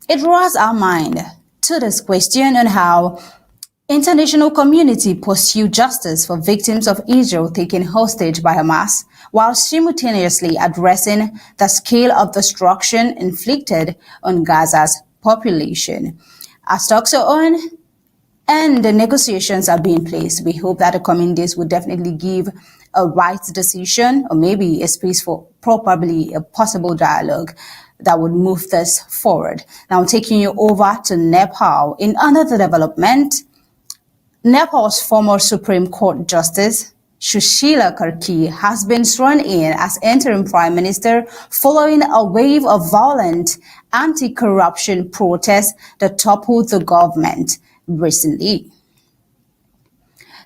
It draws our mind to this question on how international community pursue justice for victims of Israel taken hostage by Hamas, while simultaneously addressing the scale of destruction inflicted on Gaza's population. As talks are on and the negotiations are being placed, we hope that the coming days will definitely give a right decision, or maybe a space for probably a possible dialogue that would move this forward. Now taking you over to Nepal. In another development, Nepal's former Supreme Court Justice Sushila Kirk has been sworn in as interim prime minister following a wave of violent anti-corruption protests that toppled the government recently.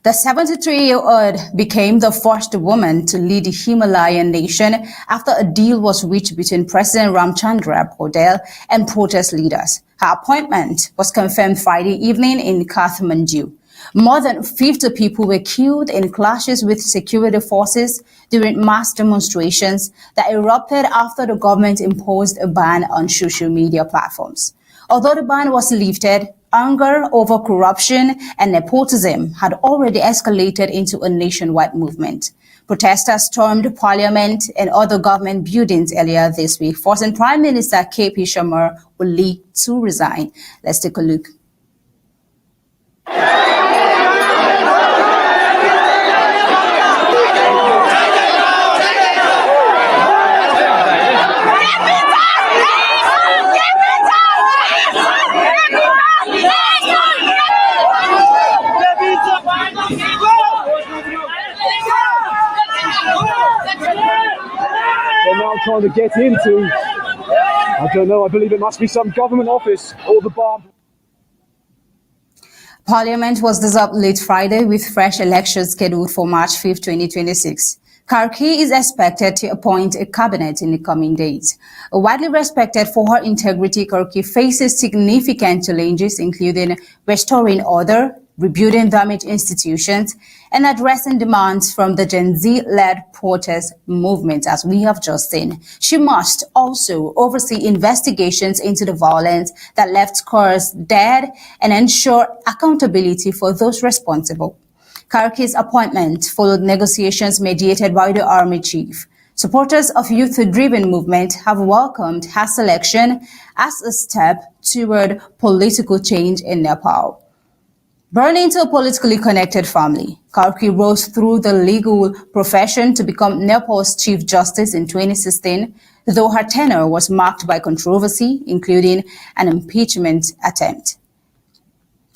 The 73-year-old became the first woman to lead the Himalayan nation after a deal was reached between President Ramchandra Paudel and protest leaders. Her appointment was confirmed Friday evening in Kathmandu. More than 50 people were killed in clashes with security forces during mass demonstrations that erupted after the government imposed a ban on social media platforms. Although the ban was lifted, anger over corruption and nepotism had already escalated into a nationwide movement. Protesters stormed parliament and other government buildings earlier this week, forcing Prime Minister KP Sharma Oli to resign. Let's take a look. They're now trying to get into, I don't know, I believe it must be some government office or the bar. Parliament was dissolved late Friday with fresh elections scheduled for March 5, 2026. Kirk is expected to appoint a cabinet in the coming days. Widely respected for her integrity, Kirk faces significant challenges, including restoring order rebuilding damaged institutions, and addressing demands from the Gen Z-led protest movement, as we have just seen. She must also oversee investigations into the violence that left Kirk's dead and ensure accountability for those responsible. Kirk's appointment followed negotiations mediated by the army chief. Supporters of youth-driven movement have welcomed her selection as a step toward political change in Nepal. Born into a politically connected family, Kirk rose through the legal profession to become Nepal's Chief Justice in 2016, though her tenure was marked by controversy, including an impeachment attempt.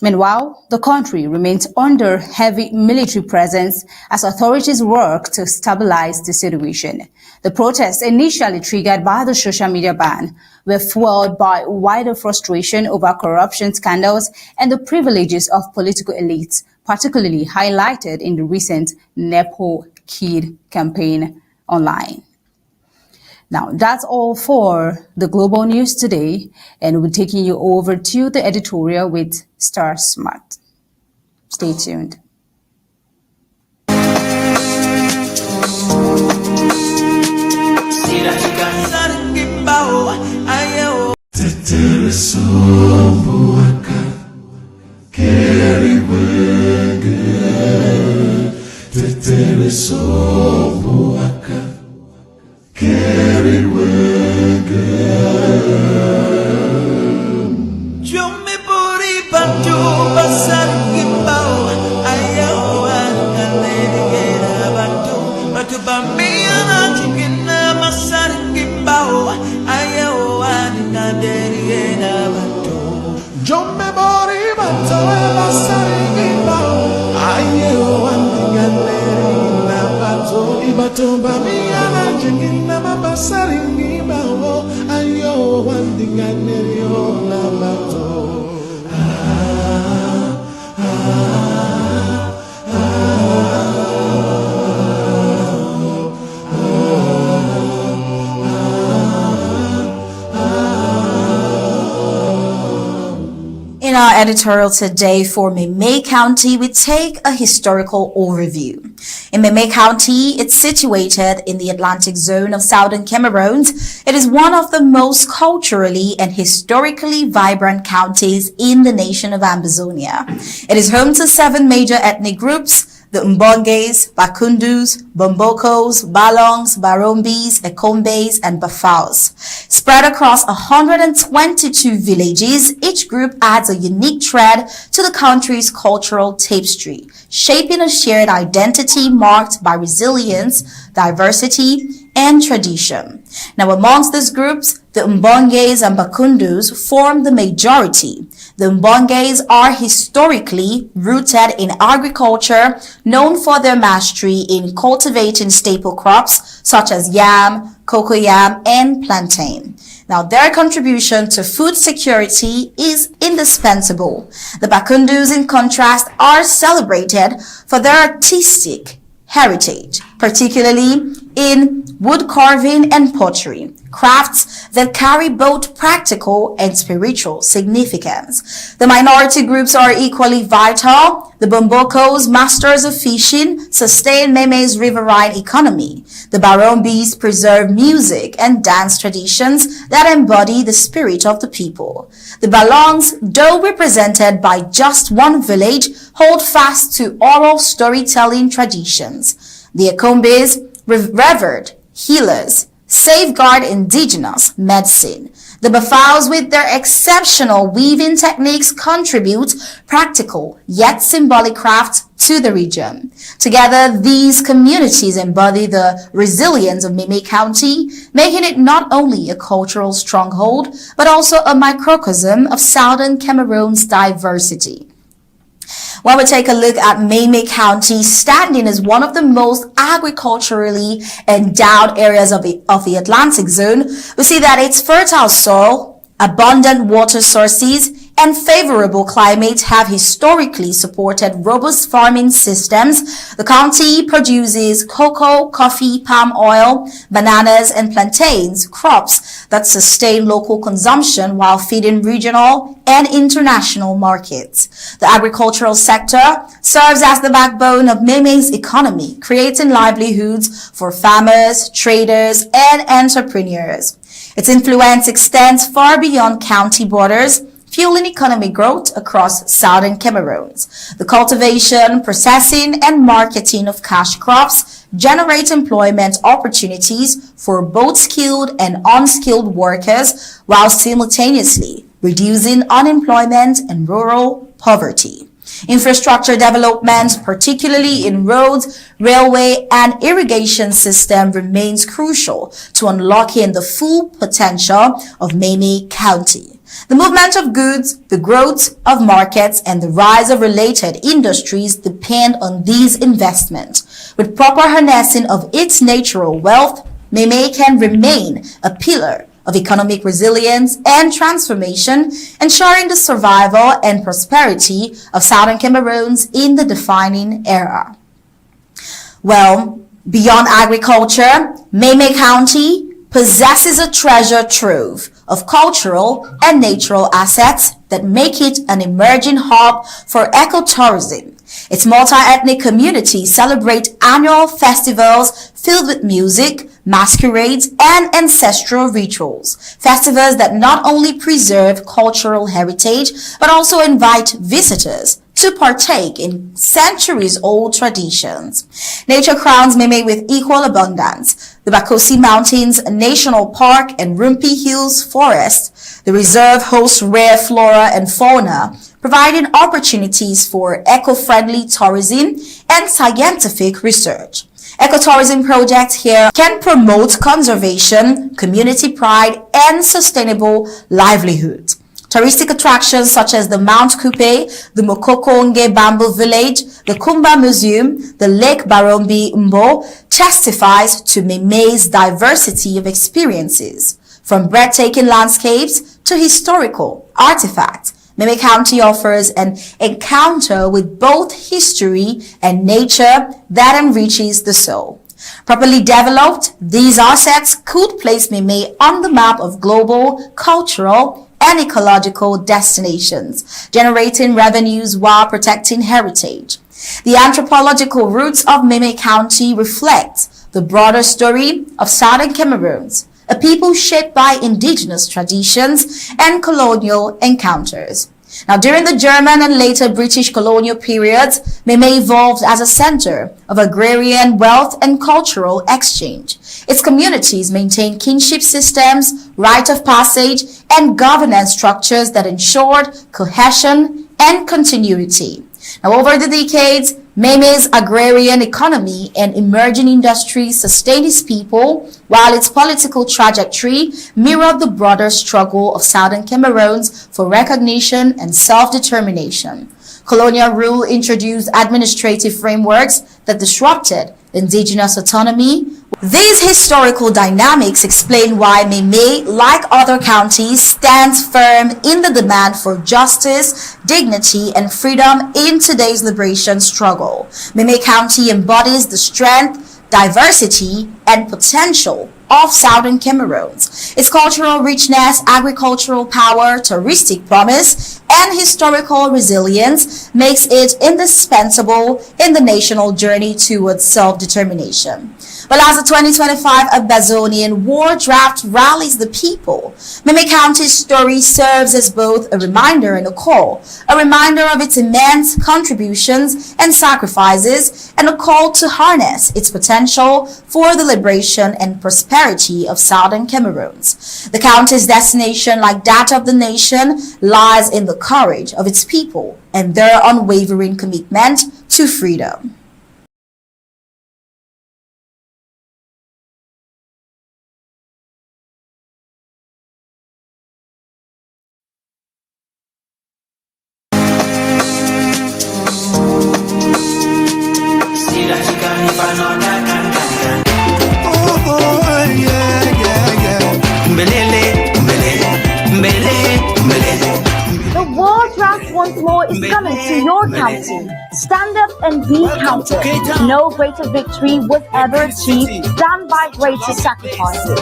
Meanwhile, the country remains under heavy military presence as authorities work to stabilize the situation. The protests, initially triggered by the social media ban, were fueled by wider frustration over corruption scandals and the privileges of political elites, particularly highlighted in the recent Nepal Kid campaign online. Now, that's all for the global news today, and we're taking you over to the editorial with Star Smart. Stay tuned. Carried away, In our editorial today for Meme County, we take a historical overview. In Meme County, it's situated in the Atlantic zone of southern Cameroun. It is one of the most culturally and historically vibrant counties in the nation of Ambazonia. It is home to 7 major ethnic groups: the Mbonges, Bakundus, Bombokos, Balongs, Barombis, Ekombes, and Bafaus. Spread across 122 villages, each group adds a unique thread to the country's cultural tapestry, shaping a shared identity marked by resilience, diversity, and tradition. Now, amongst these groups, the Mbonges and Bakundus form the majority. The Mbonges are historically rooted in agriculture, known for their mastery in cultivating staple crops such as yam, cocoyam, and plantain. Now, their contribution to food security is indispensable. The Bakundus, in contrast, are celebrated for their artistic heritage, particularly in wood carving and pottery, crafts that carry both practical and spiritual significance. The minority groups are equally vital. The Bombokos, masters of fishing, sustain Meme's riverine economy. The Barombis preserve music and dance traditions that embody the spirit of the people. The Balongs, though represented by just one village, hold fast to oral storytelling traditions. The Ekombes, revered healers, safeguard indigenous medicine. The Bafaus, with their exceptional weaving techniques, contribute practical yet symbolic crafts to the region. Together, these communities embody the resilience of Meme County, making it not only a cultural stronghold, but also a microcosm of southern Cameroon's diversity. When we take a look at Meme County, standing as one of the most agriculturally endowed areas of the Atlantic zone, we see that its fertile soil, abundant water sources, and favorable climate have historically supported robust farming systems. The county produces cocoa, coffee, palm oil, bananas, and plantains, crops that sustain local consumption while feeding regional and international markets. The agricultural sector serves as the backbone of Meme's economy, creating livelihoods for farmers, traders, and entrepreneurs. Its influence extends far beyond county borders, fueling economic growth across southern Cameroon. The cultivation, processing, and marketing of cash crops generate employment opportunities for both skilled and unskilled workers, while simultaneously reducing unemployment and rural poverty. Infrastructure development, particularly in roads, railway, and irrigation system, remains crucial to unlocking the full potential of Meme County. The movement of goods, the growth of markets, and the rise of related industries depend on these investments. With proper harnessing of its natural wealth, Meme can remain a pillar of economic resilience and transformation, ensuring the survival and prosperity of Southern Cameroons in the defining era. Well, beyond agriculture, Meme County possesses a treasure trove of cultural and natural assets that make it an emerging hub for ecotourism. Its multi-ethnic community celebrate annual festivals filled with music, masquerades, and ancestral rituals. Festivals that not only preserve cultural heritage, but also invite visitors to partake in centuries-old traditions. Nature crowns Meme with equal abundance. The Bakosi Mountains National Park and Rumpi Hills Forest, the reserve hosts rare flora and fauna, providing opportunities for eco-friendly tourism and scientific research. Ecotourism projects here can promote conservation, community pride, and sustainable livelihood. Touristic attractions such as the Mount Coupe, the Mokokonge Bamboo Village, the Kumba Museum, the Lake Barombi Mbo testifies to Meme's diversity of experiences. From breathtaking landscapes to historical artifacts, Meme County offers an encounter with both history and nature that enriches the soul. Properly developed, these assets could place Meme on the map of global, cultural, and ecological destinations, generating revenues while protecting heritage. The anthropological roots of Meme County reflect the broader story of Southern Cameroons, a people shaped by indigenous traditions and colonial encounters. Now, during the German and later British colonial periods, Meme evolved as a center of agrarian wealth and cultural exchange. Its communities maintained kinship systems, rite of passage, and governance structures that ensured cohesion and continuity. Now, over the decades, Meme's agrarian economy and emerging industries sustained its people, while its political trajectory mirrored the broader struggle of Southern Cameroons for recognition and self-determination. Colonial rule introduced administrative frameworks that disrupted indigenous autonomy. These historical dynamics explain why Meme, like other counties, stands firm in the demand for justice, dignity, and freedom in today's liberation struggle. Meme County embodies the strength, diversity, and potential of Southern Cameroons. Its cultural richness, agricultural power, touristic promise, and historical resilience makes it indispensable in the national journey towards self-determination. Well, as the 2025 Ambazonian war draft rallies the people, Meme County's story serves as both a reminder and a call, a reminder of its immense contributions and sacrifices, and a call to harness its potential for the liberation and prosperity of Southern Cameroons. The county's destination, like that of the nation, lies in the courage of its people and their unwavering commitment to freedom. The world coming to your county. Stand up and be counted. No greater victory was ever achieved than by greater sacrifices.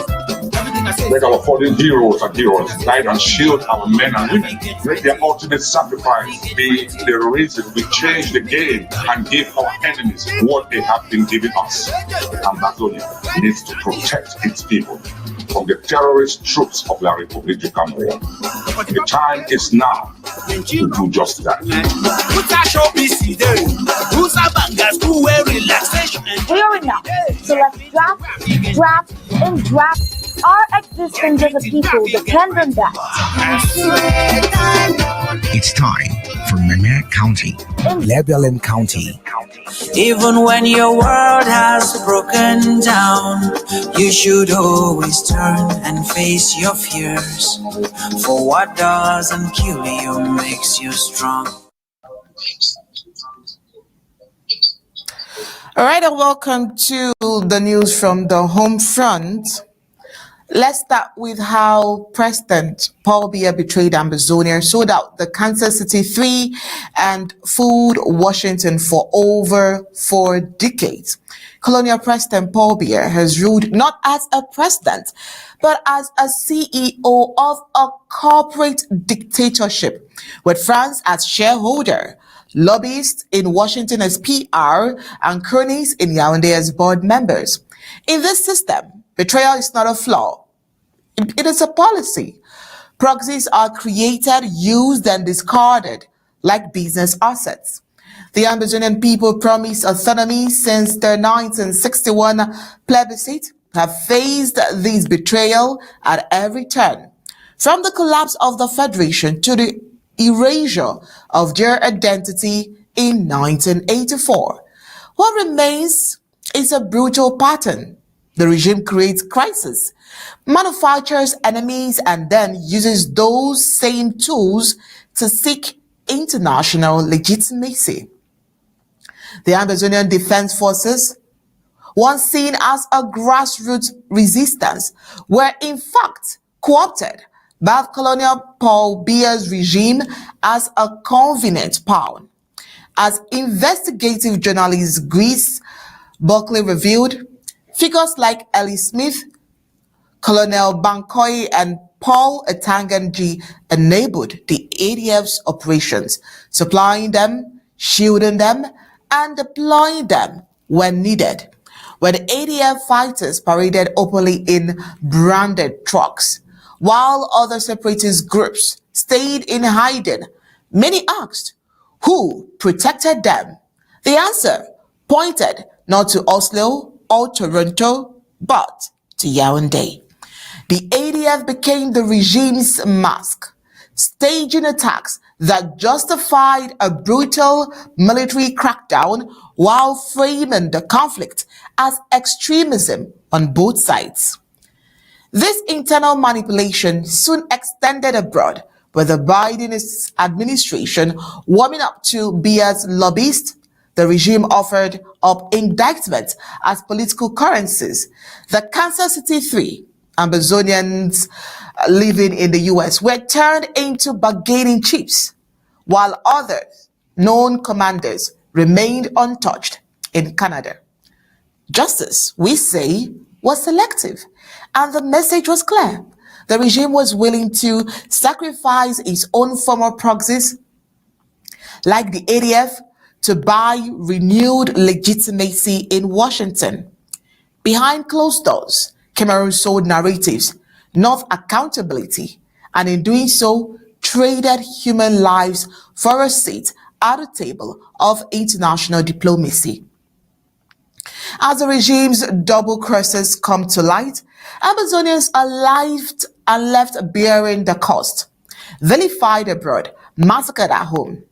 Let our fallen heroes and heroines guide and shield our men and women. Let their ultimate sacrifice be the reason we change the game and give our enemies what they have been giving us. Ambazonia needs to protect its people from the terrorist troops of La République du Cameroun. The time is now to do just that. Hearing up. So let's draft, and draft. Our existence as a people depends on that. It's time for Meme County. Lebialem County. Even when your world has broken down, you should always turn and face your fears. For what doesn't kill you makes you strong. All right, and welcome to the news from the home front. Let's start with how President Paul Biya betrayed Ambazonia, sold out the Kansas City 3 and fooled Washington for over 4 decades. Colonial President Paul Biya has ruled not as a president, but as a CEO of a corporate dictatorship, with France as shareholder, lobbyists in Washington as PR, and cronies in Yaoundé as board members. In this system, betrayal is not a flaw. It is a policy. Proxies are created, used, and discarded like business assets. The Ambazonian people promised autonomy since their 1961 plebiscite have faced this betrayal at every turn. From the collapse of the Federation to the erasure of their identity in 1984. What remains is a brutal pattern. The regime creates crisis, manufactures enemies, and then uses those same tools to seek international legitimacy. The Ambazonian Defense Forces, once seen as a grassroots resistance, were in fact co-opted by Colonial Paul Biya's regime as a convenient pawn. As investigative journalist Grace Buckley revealed, figures like Ellie Smith, Colonel Bankoi, and Paul Etanganji enabled the ADF's operations, supplying them, shielding them, and deploying them when needed. When ADF fighters paraded openly in branded trucks, while other separatist groups stayed in hiding, many asked, who protected them? The answer pointed not to Oslo or Toronto, but to Yaoundé. The ADF became the regime's mask, staging attacks that justified a brutal military crackdown while framing the conflict as extremism on both sides. This internal manipulation soon extended abroad, with the Biden administration warming up to Biya's lobbyists. The regime offered up indictments as political currencies. The Kansas City 3 Ambazonians living in the U.S. were turned into bargaining chips, while others, known commanders, remained untouched in Canada. Justice, we say, was selective, and the message was clear. The regime was willing to sacrifice its own former proxies, like the ADF, to buy renewed legitimacy in Washington. Behind closed doors, Cameroun sold narratives, not accountability, and in doing so, traded human lives for a seat at the table of international diplomacy. As the regime's double crosses come to light, Ambazonians are left bearing the cost, vilified abroad, massacred at home,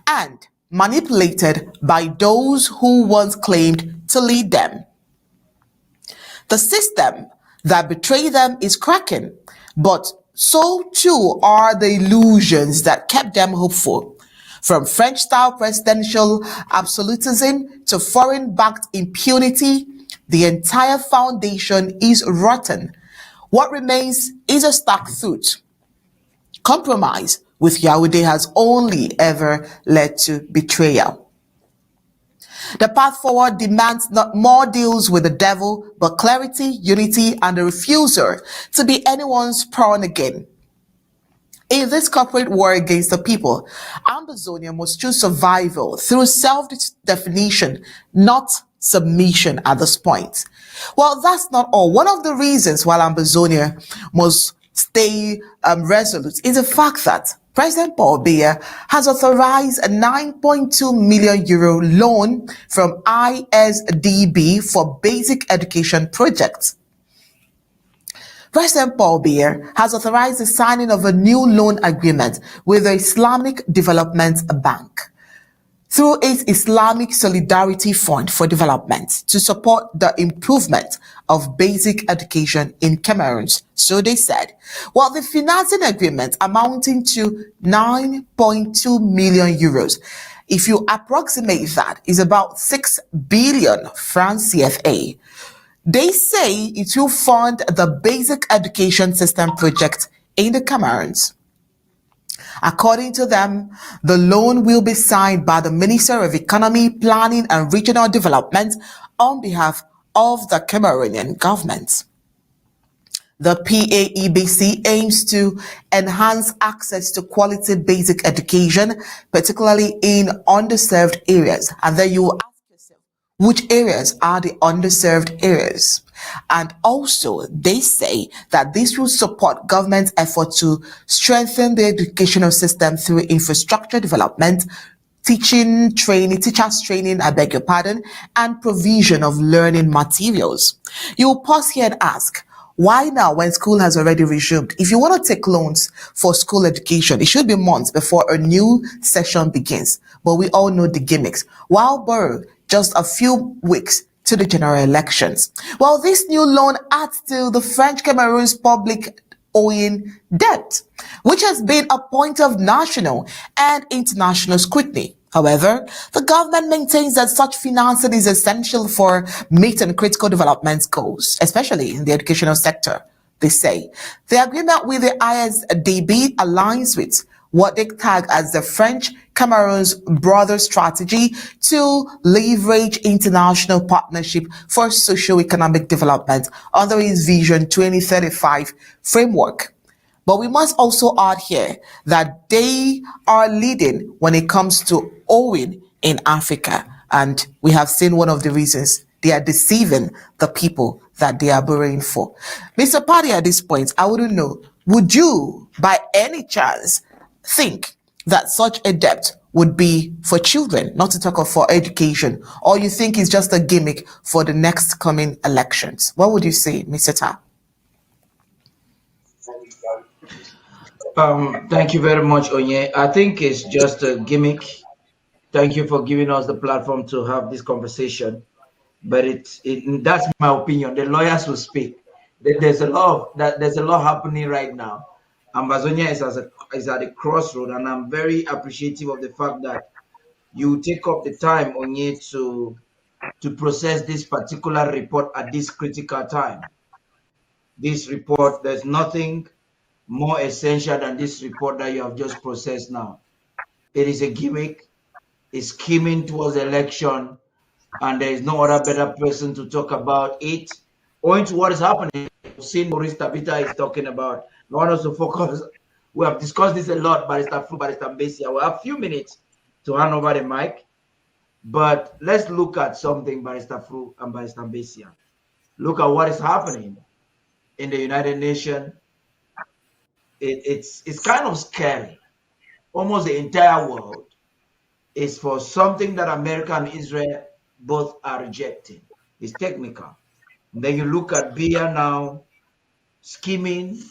and manipulated by those who once claimed to lead them. The system that betrayed them is cracking, but so too are the illusions that kept them hopeful. From French-style presidential absolutism to foreign-backed impunity, the entire foundation is rotten. What remains is a stark truth: compromise with Yaoundé has only ever led to betrayal. The path forward demands not more deals with the devil, but clarity, unity, and a refusal to be anyone's pawn again. In this corporate war against the people, Ambazonia must choose survival through self-definition, not submission at this point. Well, that's not all. One of the reasons why Ambazonia must stay resolute is the fact that President Paul Biya has authorized a 9.2 million euro loan from ISDB for basic education projects. President Paul Biya has authorized the signing of a new loan agreement with the Islamic Development Bank through its Islamic Solidarity Fund for Development to support the improvement of basic education in Cameroun, so they said. Well, the financing agreement amounting to 9.2 million euros, if you approximate that, is about 6 billion francs CFA. They say it will fund the basic education system project in the Cameroons. According to them, the loan will be signed by the Minister of Economy, Planning and Regional Development on behalf of the Cameroonian government. The PAEBC aims to enhance access to quality basic education, particularly in underserved areas. And then you will ask yourself, which areas are the underserved areas? And also, they say that this will support government's effort to strengthen the educational system through infrastructure development, teachers training, and provision of learning materials. You will pause here and ask, why now when school has already resumed? If you want to take loans for school education, it should be months before a new session begins. But we all know the gimmicks. While borrowed just a few weeks to the general elections. Well, this new loan adds to the French Cameroon's public owing debt, which has been a point of national and international scrutiny. However, the government maintains that such financing is essential for meeting critical development goals, especially in the educational sector, they say. The agreement with the ISDB aligns with what they tag as the French Cameroon's broader strategy to leverage international partnership for socio-economic development under its Vision 2035 framework. But we must also add here that they are leading when it comes to owing in Africa. And we have seen one of the reasons they are deceiving the people that they are borrowing for. Mr. Paddy, at this point, I wouldn't know, would you, by any chance, think that such a debt would be for children, not to talk of for education, or you think it's just a gimmick for the next coming elections? What would you say, Mr. Ta? Thank you very much, Onye. I think it's just a gimmick. Thank you for giving us the platform to have this conversation. But that's my opinion. The lawyers will speak. There's a lot happening right now. Ambazonia is at a crossroad, and I'm very appreciative of the fact that you take up the time, Onye, to process this particular report at this critical time. This report, there's nothing more essential than this report that you have just processed now. It is a gimmick. It's scheming towards the election, and there is no other better person to talk about it. Owing to what is happening, seen Maurice Tabita is talking about. I want us to focus. We have discussed this a lot, Barrister Fru, Barrister Mbeseha. We have a few minutes to hand over the mic, but let's look at something, Barrister Fru and Barrister Mbeseha. Look at what is happening in the United Nations. It's kind of scary. Almost the entire world is for something that America and Israel both are rejecting. It's technical. And then you look at Biya now scheming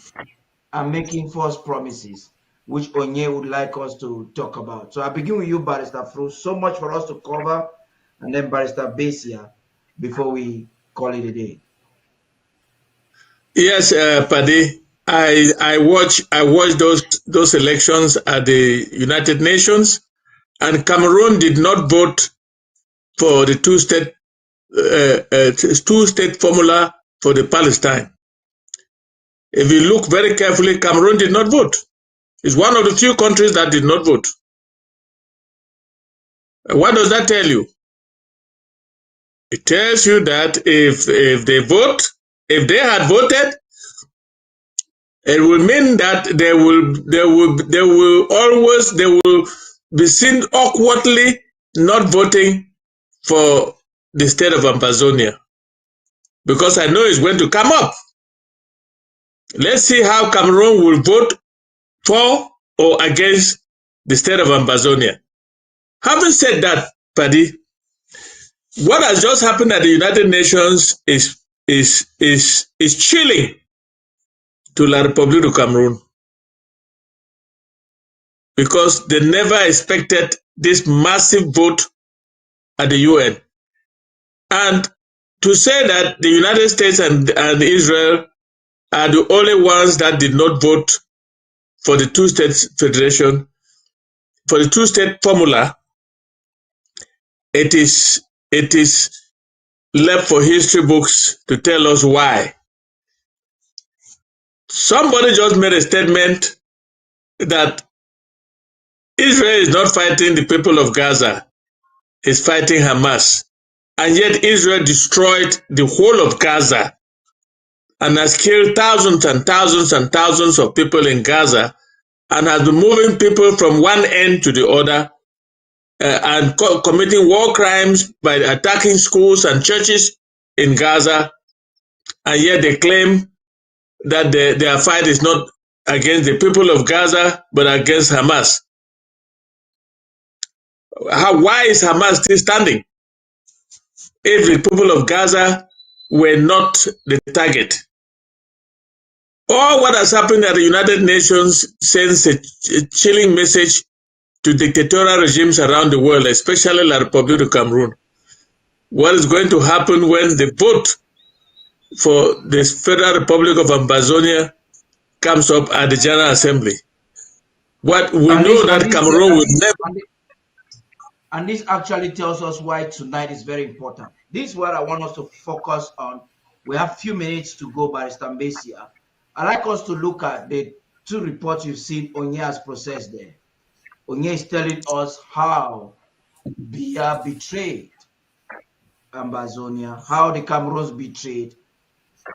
and making false promises, which Onye would like us to talk about. So I begin with you, Barrister Fru. So much for us to cover, and then Barrister Mbeseha before we call it a day. Yes, Paddy. I watched those elections at the United Nations, and Cameroon did not vote for the two-state formula for the Palestine. If you look very carefully, Cameroon did not vote. It's one of the few countries that did not vote. What does that tell you? It tells you that if they vote, if they had voted, it will mean that they will be seen awkwardly not voting for the state of Ambazonia, because I know it's going to come up. Let's see how Cameroon will vote for or against the state of Ambazonia. Having said that, Paddy, what has just happened at the United Nations is chilling to La République du Cameroun, because they never expected this massive vote at the UN. And to say that the United States and Israel are the only ones that did not vote for the two-state federation, for the two-state formula, it is left for history books to tell us why. Somebody just made a statement that Israel is not fighting the people of Gaza, it's fighting Hamas. And yet Israel destroyed the whole of Gaza and has killed thousands and thousands and thousands of people in Gaza, and has been moving people from one end to the other, and committing war crimes by attacking schools and churches in Gaza. And yet they claim that their fight is not against the people of Gaza, but against Hamas. Why is Hamas still standing if the people of Gaza were not the target? All what has happened at the United Nations sends a chilling message to dictatorial regimes around the world, especially La République du Cameroun. What is going to happen when the vote for the Federal Republic of Ambazonia comes up at the General Assembly? What we know that Cameroun will never. And this actually tells us why tonight is very important. This is what I want us to focus on. We have a few minutes to go, Barrister Mbeseha. I'd like us to look at the two reports you've seen Onye has processed there. Onye is telling us how Biya betrayed Ambazonia, how the Cameroons betrayed,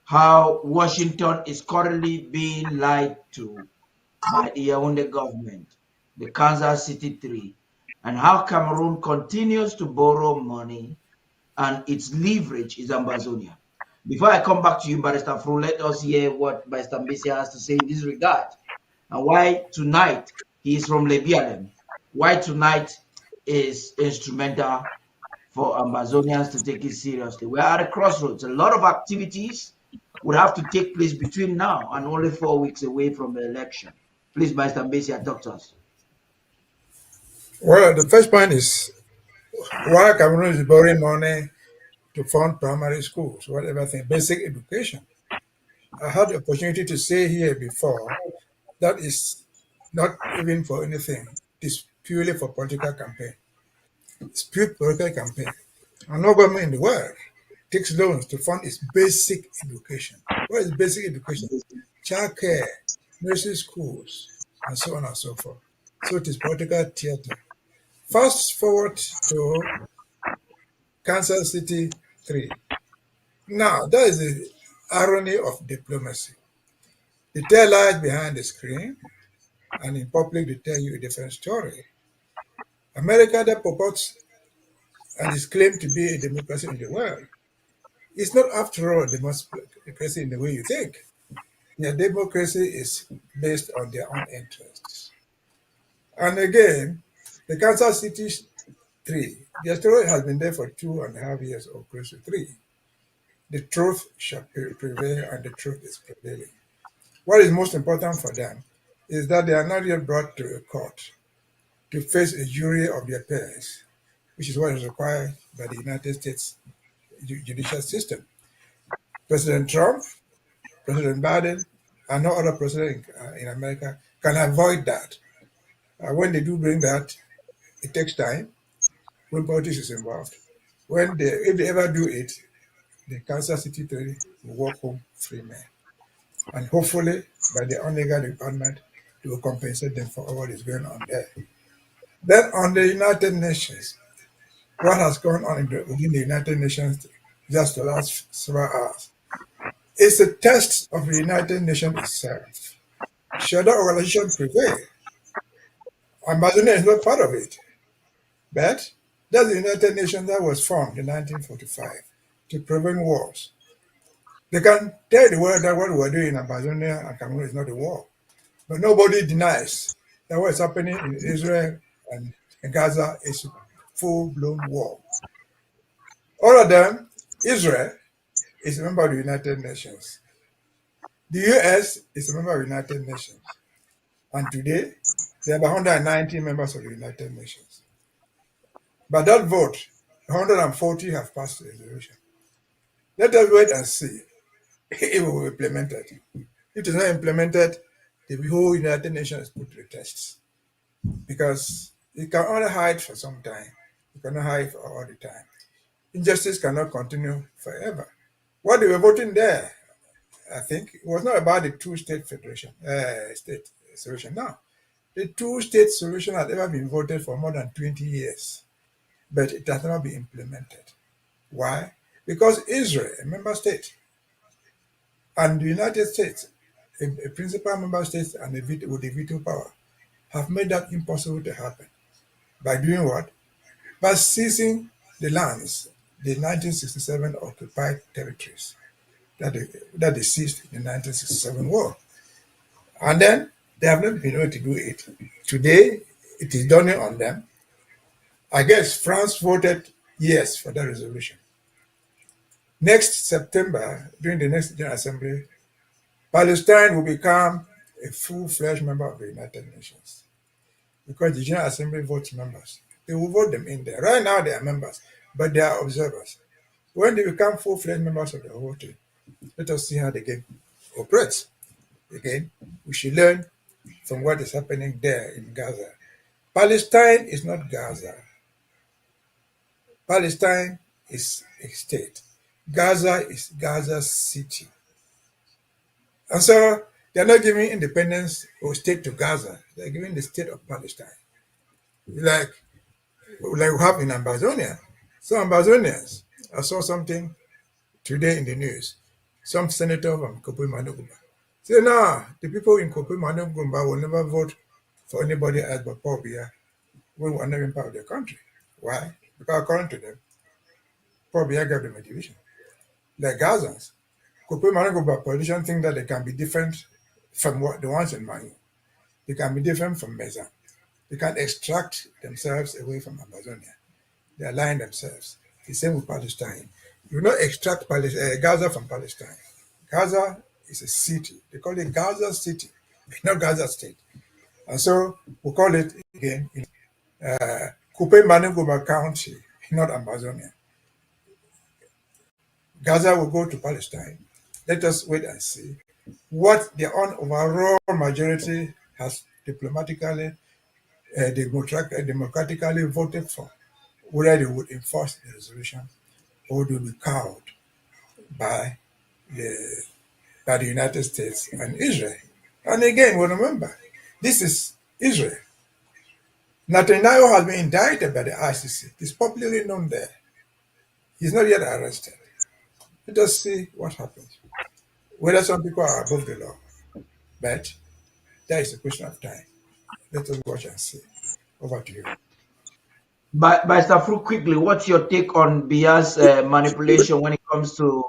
how Washington is currently being lied to by the Yaoundé government, the Kansas City 3, and how Cameroon continues to borrow money and its leverage is Ambazonia. Before I come back to you, Barrister Fru, let us hear what Barrister Mbeseha has to say in this regard, and why tonight he is from Lebialem, why tonight is instrumental for Ambazonians to take it seriously. We are at a crossroads. A lot of activities would have to take place between now and only 4 weeks away from the election. Please, Barrister Mbeseha, talk to us. Well, the first point is why Cameroon is borrowing money to fund primary schools, whatever thing, basic education. I had the opportunity to say here before that is not even for anything. It's purely for political campaign. It's pure political campaign. And no government in the world takes loans to fund its basic education. What is basic education? Child care, nursery schools, and so on and so forth. So it is political theater. Fast forward to Kansas City 3. Now, that is the irony of diplomacy. They tell lies behind the screen, and in public they tell you a different story. America that purports and is claimed to be a democracy in the world, it's not, after all, a democracy in the way you think. Their democracy is based on their own interests. And again, the Kansas City 3, the story has been there for 2.5 years or close to 3. The truth shall prevail, and the truth is prevailing. What is most important for them is that they are not yet brought to a court to face a jury of their peers, which is what is required by the United States judicial system. President Trump, President Biden, and no other president in America can avoid that. When they do bring that, it takes time when politics is involved. If they ever do it, the Kansas City 3 will walk home free men. And hopefully, by the Onega department, to compensate them for what is going on there. Then on the United Nations, what has gone on within the United Nations just the last several hours is a test of the United Nations itself. Should that organization prevail? Ambazonia is not part of it, but that's the United Nations that was formed in 1945 to prevent wars. They can tell the world that what we're doing in Ambazonia and Cameroon is not a war, but nobody denies that what is happening in Israel and in Gaza is a full-blown war. All of them, Israel is a member of the United Nations. The US is a member of the United Nations. And today, there are 190 members of the United Nations. By that vote, 140 have passed the resolution. Let us wait and see if it will be implemented. If it is not implemented, the whole United Nations is put to the test. Because it can only hide for some time. It cannot hide for all the time. Injustice cannot continue forever. What they were voting there, I think, it was not about the two-state federation, state solution. No. The two-state solution has ever been voted for more than 20 years, but it has never been implemented. Why? Because Israel, a member state, and the United States, a principal member state and with the veto power, have made that impossible to happen. By doing what? By seizing the lands, the 1967 occupied territories that they seized in the 1967 war. And then they have not been able to do it. Today, it is dawning on them. I guess France voted yes for that resolution. Next September, during the next General Assembly, Palestine will become a full-fledged member of the United Nations. Because the General Assembly votes members. They will vote them in there. Right now, they are members, but they are observers. When they become full-fledged members of the whole thing, let us see how the game operates. Again, we should learn from what is happening there in Gaza. Palestine is not Gaza. Palestine is a state. Gaza is Gaza City. And so they're not giving independence or state to Gaza. They're giving the state of Palestine. Like we have in Ambazonia. Some Ambazonians, I saw something today in the news. Some senator from Kopi Manugumba say, no, the people in Kopi Manugumba will never vote for anybody else but Paul Biya when we are not even part of their country. Why? Because according to them, Paul Biya gave them a division. Like Gazans, Kopi Manugumba politicians think that they can be different from what the ones in Manu. They can be different from Mbeseha. They can extract themselves away from Ambazonia. They align themselves. The same with Palestine. You not extract Gaza from Palestine. Gaza is a city. They call it Gaza City, not Gaza State. And so we call it again Kupe Manugumba County, not Ambazonia. Gaza will go to Palestine. Let us wait and see what the overall majority has democratically voted for, whether they would enforce the resolution or they will be cowed by the United States and Israel. And again, we remember, this is Israel. Netanyahu has been indicted by the ICC. He's popularly known there. He's not yet arrested. Let us see what happens. Whether some people are above the law. But that is a question of time. Let us watch and see. Over to you. But Fru, quickly, what's your take on Biya's manipulation when it comes to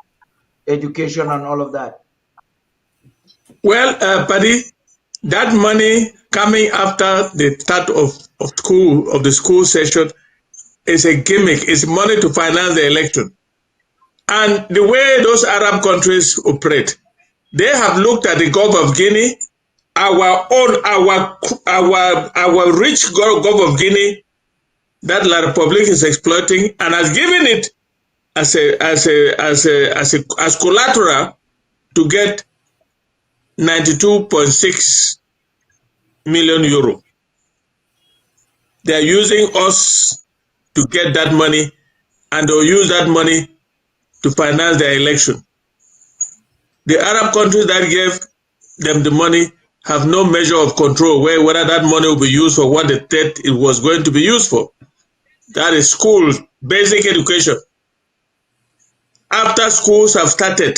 education and all of that? Well, Paddy, that money coming after the start of the school session is a gimmick. It's money to finance the election. And the way those Arab countries operate, they have looked at the Gulf of Guinea, our rich Gulf of Guinea that La Republic is exploiting, and has given it as collateral to get 92.6 million euro. They are using us to get that money, and they'll use that money to finance their election. The Arab countries that gave them the money have no measure of control whether that money will be used for what they said it was going to be used for. That is school, basic education. After schools have started,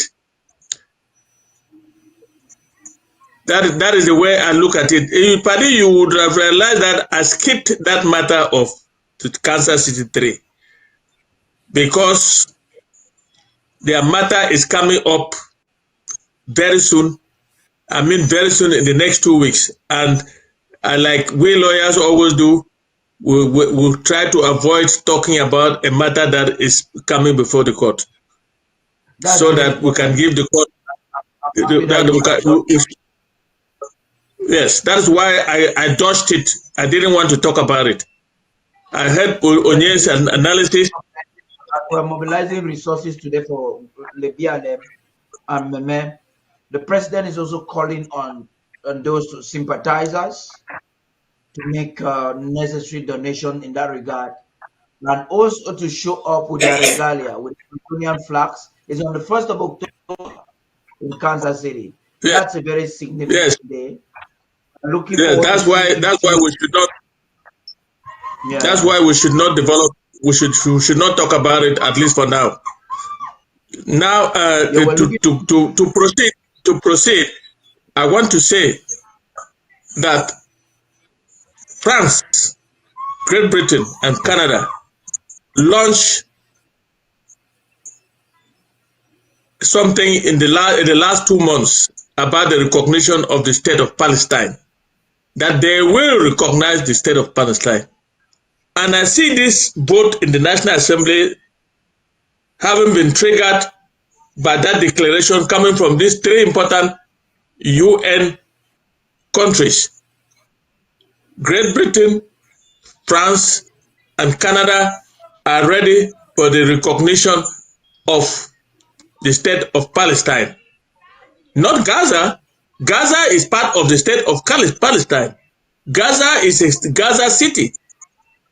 that is the way I look at it. Paddy, you would have realized that I skipped that matter of Kansas City 3 because their matter is coming up very soon. I mean very soon in the next 2 weeks. And like we lawyers always do, we'll try to avoid talking about a matter that is coming before the court. So that we can give the court yes, that's why I dodged it. I didn't want to talk about it. I heard Onye's analysis. We're mobilizing resources today for Lebialem and Meme. The president is also calling on those sympathizers to make necessary donation in that regard, and also to show up with their regalia, with Union flags. It's on the 1st of October in Kansas City. Yeah. That's a very significant day. Looking that's why we should not. Yeah. That's why we should not develop. We should not talk about it, at least for now. Now, to proceed, I want to say that France, Great Britain, and Canada launched something in the last 2 months about the recognition of the state of Palestine, that they will recognize the state of Palestine. And I see this vote in the National Assembly having been triggered by that declaration coming from these 3 important UN countries. Great Britain, France, and Canada are ready for the recognition of the state of Palestine. Not Gaza. Gaza is part of the state of Palestine. Gaza is a Gaza city,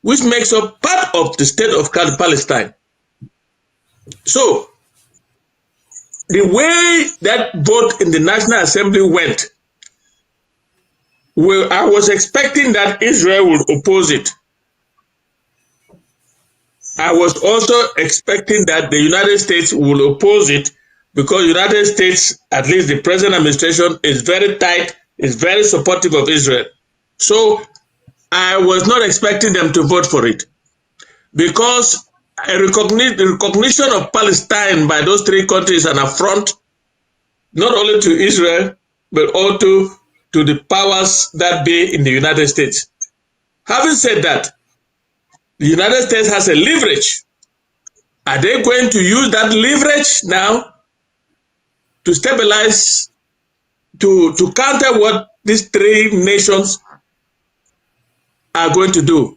which makes up part of the state of Palestine. So, the way that vote in the National Assembly went, I was expecting that Israel would oppose it. I was also expecting that the United States would oppose it, because the United States, at least the present administration, is very tight, is very supportive of Israel. So I was not expecting them to vote for it, because the recognition of Palestine by those 3 countries is an affront, not only to Israel, but also to the powers that be in the United States. Having said that, the United States has a leverage. Are they going to use that leverage now to stabilize, to counter what these 3 nations are going to do?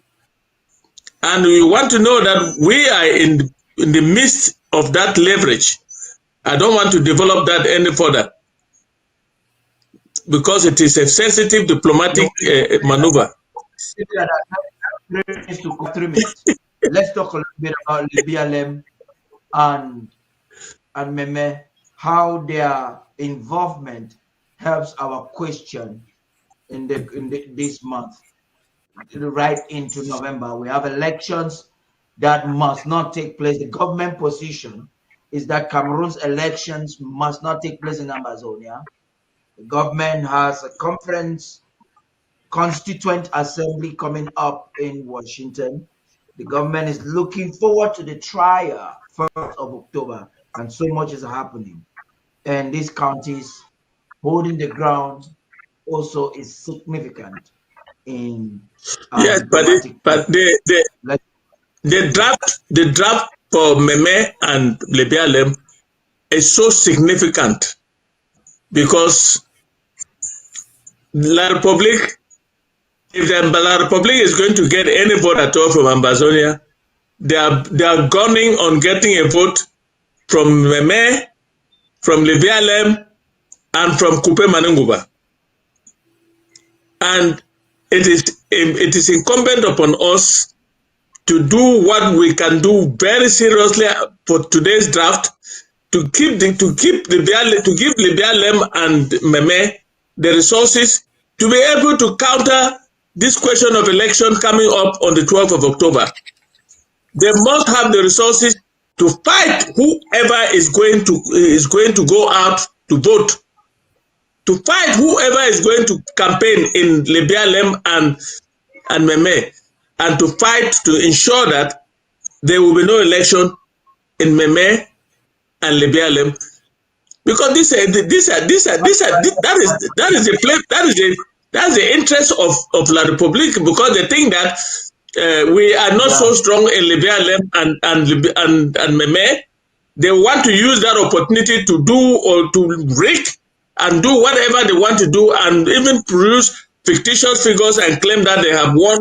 And we want to know that we are in the midst of that leverage. I don't want to develop that any further, because it is a sensitive diplomatic maneuver. Let's talk a little bit about Lebialem and Meme, how their involvement helps our question in this month, right into November. We have elections that must not take place. The government position is that Cameroon's elections must not take place in Ambazonia. The government has a constituent assembly coming up in Washington. The government is looking forward to the trial 1st of October, and so much is happening. And these counties holding the ground also is significant in yes, but the draft for Meme and Lebialem is so significant, because La Republique, if the La Republique is going to get any vote at all from Ambazonia, they are gunning on getting a vote from Meme, from Lebialem, and from Kupe Manenguba. And it is incumbent upon us to do what we can do very seriously for today's draft, to give Lebialem and Meme the resources to be able to counter this question of election coming up on the 12th of October. They must have the resources to fight whoever is going to go out to vote, to fight whoever is going to campaign in Lebialem and Meme, and to fight to ensure that there will be no election in Meme and Lebialem, because that's the interest of La Republique, because they think that we are not so strong in Lebialem and Meme. They want to use that opportunity to do or to rig and do whatever they want to do, and even produce fictitious figures and claim that they have won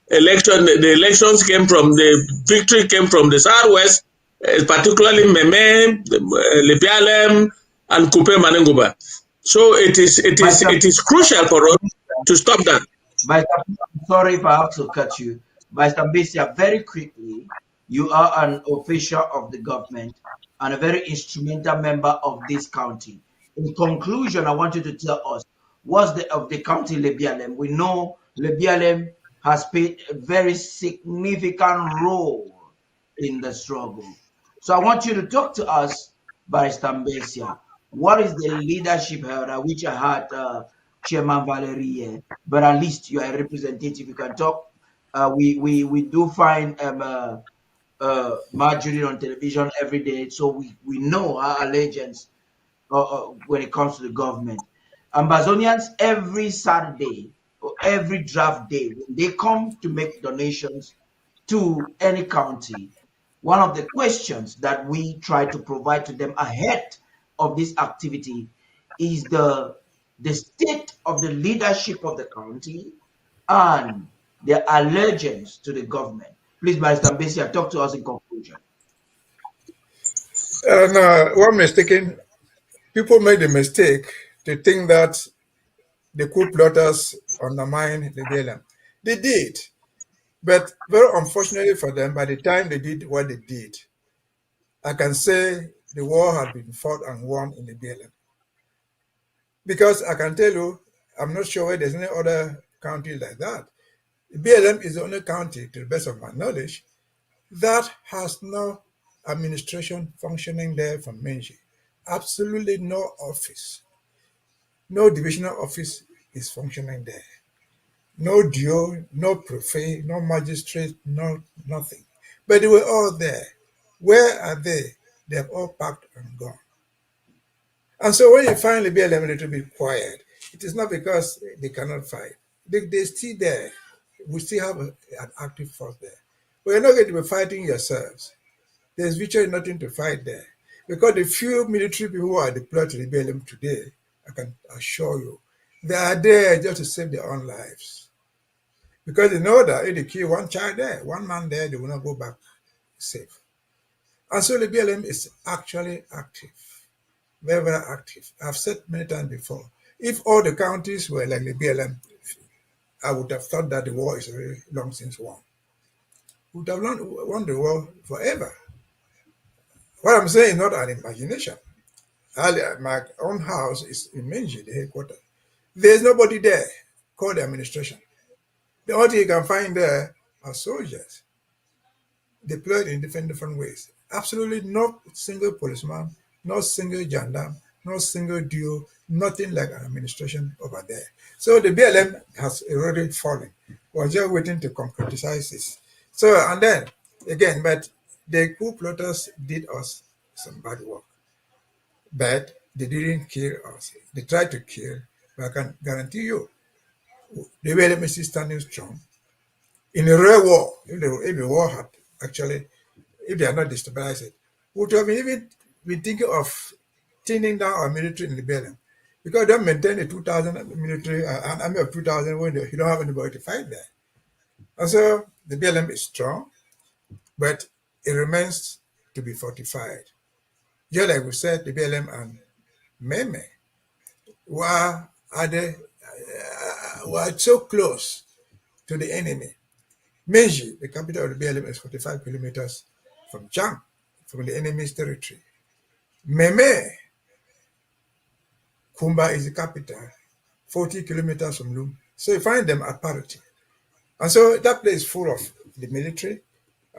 election. The elections the victory came from the Southwest, particularly Meme, Lebialem, and Kupe Manenguba. So it is crucial for us to stop that. I'm sorry if I have to cut you. But Mbeseha, very quickly, you are an official of the government and a very instrumental member of this county. In conclusion, I want you to tell us what's of the county Lebialem. We know Lebialem has played a very significant role in the struggle. So I want you to talk to us, Barrister Mbeseha. What is the leadership held? I wish I had Chairman Valerie, but at least you are a representative. You can talk. We do find Marjorie on television every day, so we know our allegiance when it comes to the government. Ambazonians, every Saturday or every draft day, when they come to make donations to any county, one of the questions that we try to provide to them ahead of this activity is the state of the leadership of the county and their allegiance to the government. Please, Barrister Mbeseha, talk to us in conclusion. One mistaken, people made the mistake to think that the coup plotters undermined the Lebialem. They did. But very unfortunately for them, by the time they did what they did, I can say the war had been fought and won in the Lebialem. Because I can tell you, I'm not sure where there's any other county like that. Lebialem is the only county, to the best of my knowledge, that has no administration functioning there from Menji. Absolutely no office. No divisional office is functioning there. No DO, no prefect, no magistrate, no nothing. But they were all there. Where are they? They have all packed and gone. And so when you find Lebialem a little bit quiet, it is not because they cannot fight. They're still there. We still have an active force there. But you're not going to be fighting yourselves. There's virtually nothing to fight there. Because the few military people who are deployed to Lebialem today, I can assure you, they are there just to save their own lives. Because they know that if they kill one child there, one man there, they will not go back safe. And so Lebialem is actually active. Very, very active. I've said many times before, if all the counties were like Lebialem, I would have thought that the war is already long since won. We would have won the war forever. What I'm saying is not an imagination. My own house is in Menji, the headquarters. There's nobody there called the administration. The only thing you can find there are soldiers deployed in different ways. Absolutely no single policeman, no single gendarme, no single DO, nothing like an administration over there. So the BLM has already fallen. We're just waiting to concretize this. So, and then, again, but the coup plotters did us some bad work. But they didn't kill us. They tried to kill, but I can guarantee you, the BLM is standing strong. In a real war, if the war had actually, if they are not destabilized it, would have even been thinking of thinning down our military in Lebialem, because they don't maintain a 2,000 military, an army of 2,000 when you don't have anybody to fight there. And so the BLM is strong, but it remains to be fortified. Just like we said, the BLM and Meme were so close to the enemy. Menji, the capital of the BLM, is 45 kilometers from Jam, from the enemy's territory. Meme, Kumba is the capital, 40 kilometers from Lum. So you find them at parity. And so that place is full of the military.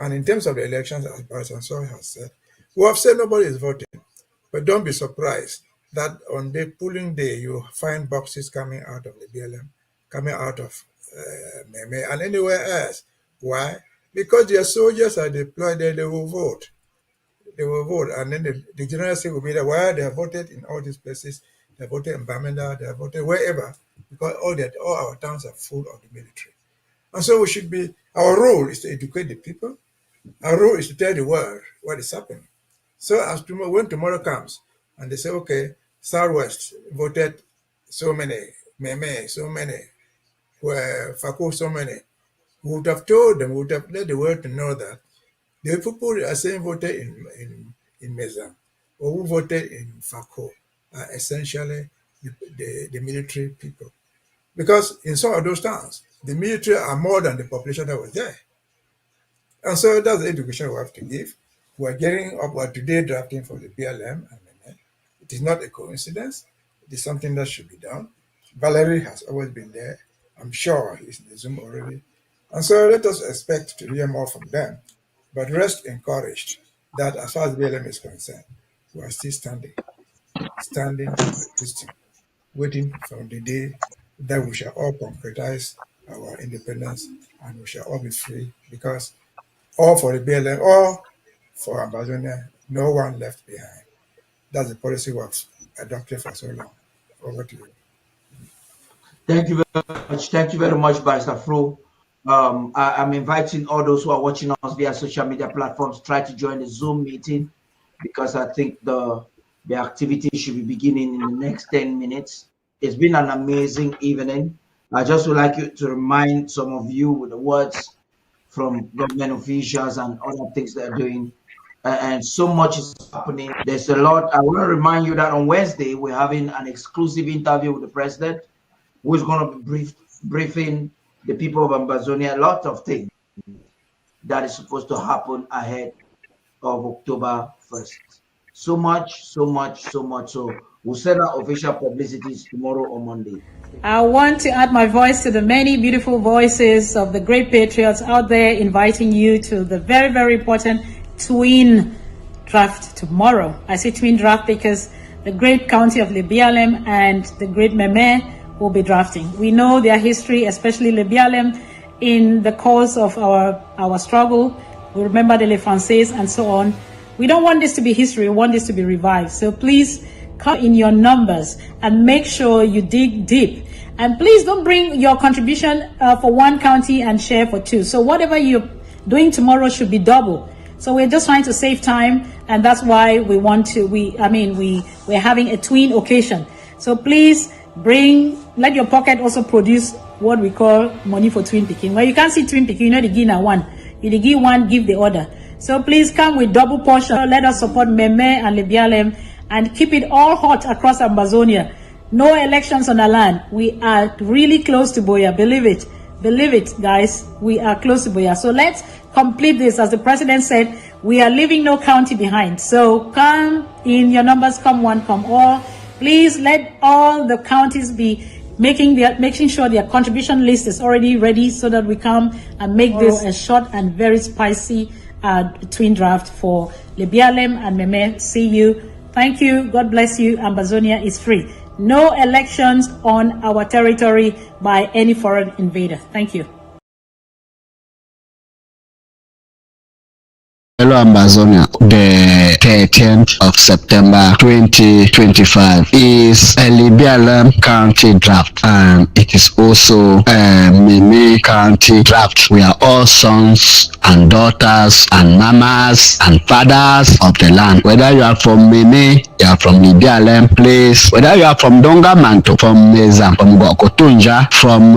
And in terms of the elections, as Mr. Nsoh has said, we have said nobody is voting. But don't be surprised that on the polling day, you find boxes coming out of Lebialem, coming out of Meme, and anywhere else. Why? Because their soldiers are deployed there, they will vote. They will vote. And then the general say will be there, why they have voted in all these places. They have voted in Bamenda, they have voted wherever, because all our towns are full of the military. And so we should be, our role is to educate the people. Our role is to tell the world what is happening. So as tomorrow, when tomorrow comes, and they say, okay, Southwest voted so many, Meme, so many, Fako, so many, we would have told them, we would have let the world to know that the people are saying voted in Mbeseha or who voted in Fako are essentially the military people. Because in some of those towns, the military are more than the population that was there. And so that's the education we have to give. We're getting up, we're today drafting for the BLM. It is not a coincidence. It is something that should be done. Valerie has always been there. I'm sure he's in the Zoom already. And so let us expect to hear more from them. But rest encouraged that as far as BLM is concerned, we are still standing waiting for the day that we shall all concretize our independence and we shall all be free, because all for the BLM, all for Ambazonia, no one left behind. That's the policy we have adopted for so long. Over to you. Thank you very much. Thank you very much, Barrister Fru. I'm inviting all those who are watching us via social media platforms, try to join the Zoom meeting, because I think the activity should be beginning in the next 10 minutes. It's been an amazing evening. I just would like you to remind some of you with the words from government officials and other things they're doing. And so much is happening. There's a lot. I want to remind you that on Wednesday, we're having an exclusive interview with the president, who is going to be briefing the people of Ambazonia a lot of things that is supposed to happen ahead of October 1st. So much. So we'll send out official publicities tomorrow or Monday. I want to add my voice to the many beautiful voices of the great patriots out there, inviting you to the very, very important twin draft tomorrow. I say twin draft because the great county of Lebialem and the great Meme will be drafting. We know their history, especially Lebialem, in the course of our struggle. We remember the Le Français and so on. We don't want this to be history, we want this to be revived. So please come in your numbers and make sure you dig deep. And please don't bring your contribution for one county and share for two. So whatever you're doing tomorrow should be double. So we're just trying to save time, and that's why we want to, we're having a twin occasion. So please let your pocket also produce what we call money for twin picking. Well, you can't see twin picking, you know, the give now one. You give one, give the other. So please come with double portion. Let us support Meme and Lebialem and keep it all hot across Ambazonia. No elections on the land. We are really close to Boya. Believe it. Believe it, guys. We are close to Boya. So let's complete this. As the president said, we are leaving no county behind. So come in your numbers, come one, come all. Please let all the counties be making sure their contribution list is already ready, so that we come and make this a short and very spicy twin draft for Lebialem and Meme. See you. Thank you. God bless you. Ambazonia is free. No elections on our territory by any foreign invader. Thank you. Hello Ambazonia, the 13th of September 2025 is a Lebialem County draft, and it is also a Meme County draft. We are all sons and daughters and mamas and fathers of the land. Whether you are from Meme, you are from Lebialem place, whether you are from Dongamanto, from Mbeseha, from Gokotunja, from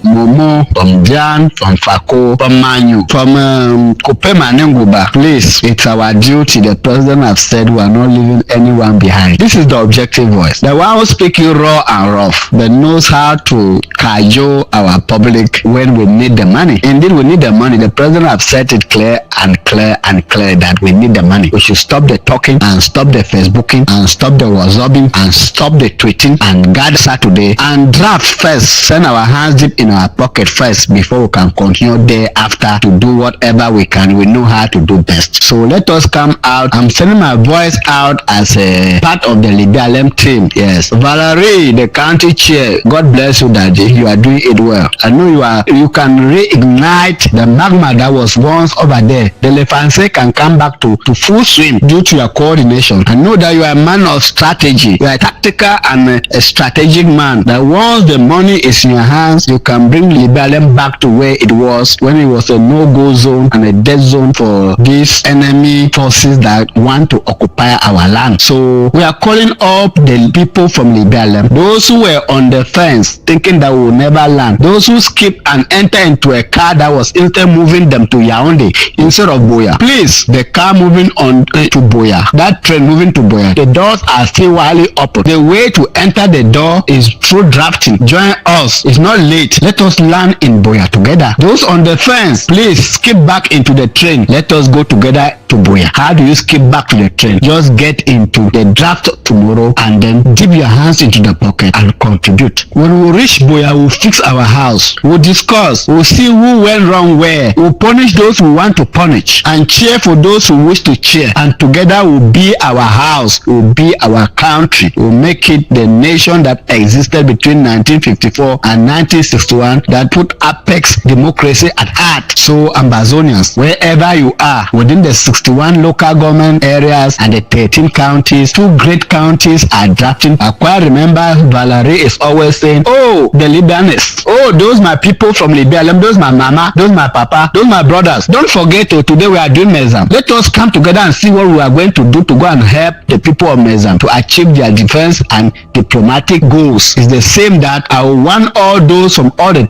Momo, from Jan, from Fako, from Manyu, from Kupema Nenguba, Yoruba. Please, it's our duty. The president have said we are not leaving anyone behind. This is the objective voice. The one who speaking raw and rough, but knows how to cajole our public when we need the money. Indeed, we need the money. The president have said it clear and clear and clear that we need the money. We should stop the talking and stop the Facebooking and stop the WhatsApping and stop the tweeting and guard Saturday and draft first. Send our hands deep in our pocket first before we can continue thereafter to do whatever we can. We know how to do best. So let us come out. I'm sending my voice out as a part of the Lebialem team. Yes, Valerie, the county chair. God bless you, Daddy. You are doing it well. I know you can reignite the magma that was once over there. The Lefanse can come back to full swing due to your coordination. I know that you are a man of strategy. You are a tactical and a strategic man. That once the money is in your hands, you can bring Lebialem back to where it was when it was a no-go zone and a dead zone for these enemy forces that want to occupy our land. So we are calling up the people from Lebialem, those who were on the fence thinking that we will never land, those who skip and enter into a car that was instead moving them to Yaoundé instead of Boya. Please, the car moving on to Boya, that train moving to Boya, the doors are still widely open. The way to enter the door is through drafting. Join us. It's not late. Let us land in Boya together. Those on the fence, please skip back into the train. Let us go together to Boya. How do you skip back to the train? Just get into the draft tomorrow and then dip your hands into the pocket and contribute. When we reach Boya, we'll fix our house. We'll discuss. We'll see who went wrong where. We'll punish those we want to punish and cheer for those who wish to cheer. And together we'll be our house. We'll be our country. We'll make it the nation that existed between 1954 and 1961 that put apex democracy at heart. So Ambazonians, wherever you are within the 61 local government areas and the 13 counties, 2 great counties are drafting. I quite remember Valerie is always saying, oh, the Libanese, oh, those my people from Lebialem, those my mama, those my papa, those my brothers. Don't forget, today we are doing Mezam. Let us come together and see what we are going to do to go and help the people of Mezam to achieve their defense and diplomatic goals. It's the same that I want all those from all the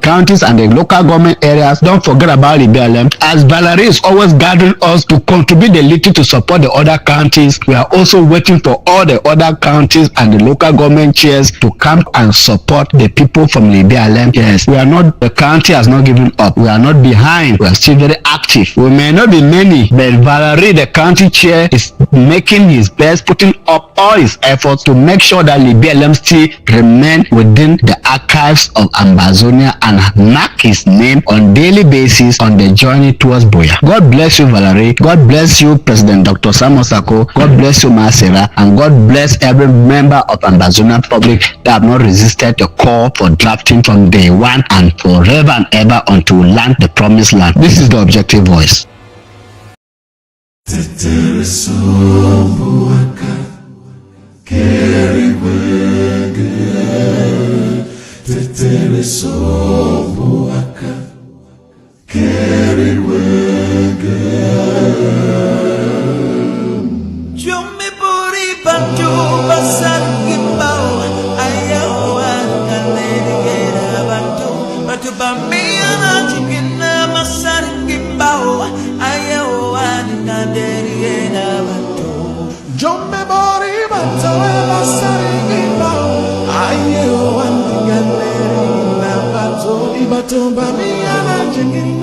counties and the local government areas. Don't forget about Lebialem. As Valerie is always gathering us to contribute the little to support the other counties, we are also waiting for all the other counties and the local government chairs to come and support the people from Lebialem. Yes, we are not, the county has not given up. We are not behind. We are still very active. We may not be many, but Valerie, the county chair, is making his best, putting up all his efforts to make sure that Lebialem still remain within the archives of Ambazonia and mark his name on daily basis on the journey towards Boya. God bless you, Valerie. God bless you, President Dr. Samosako. God bless you, Masera. And God bless every member of Ambazonia public that have not resisted the call for drafting from day one and forever and ever until we land the promised land. This is the objective voice. Batumba mi ana jingin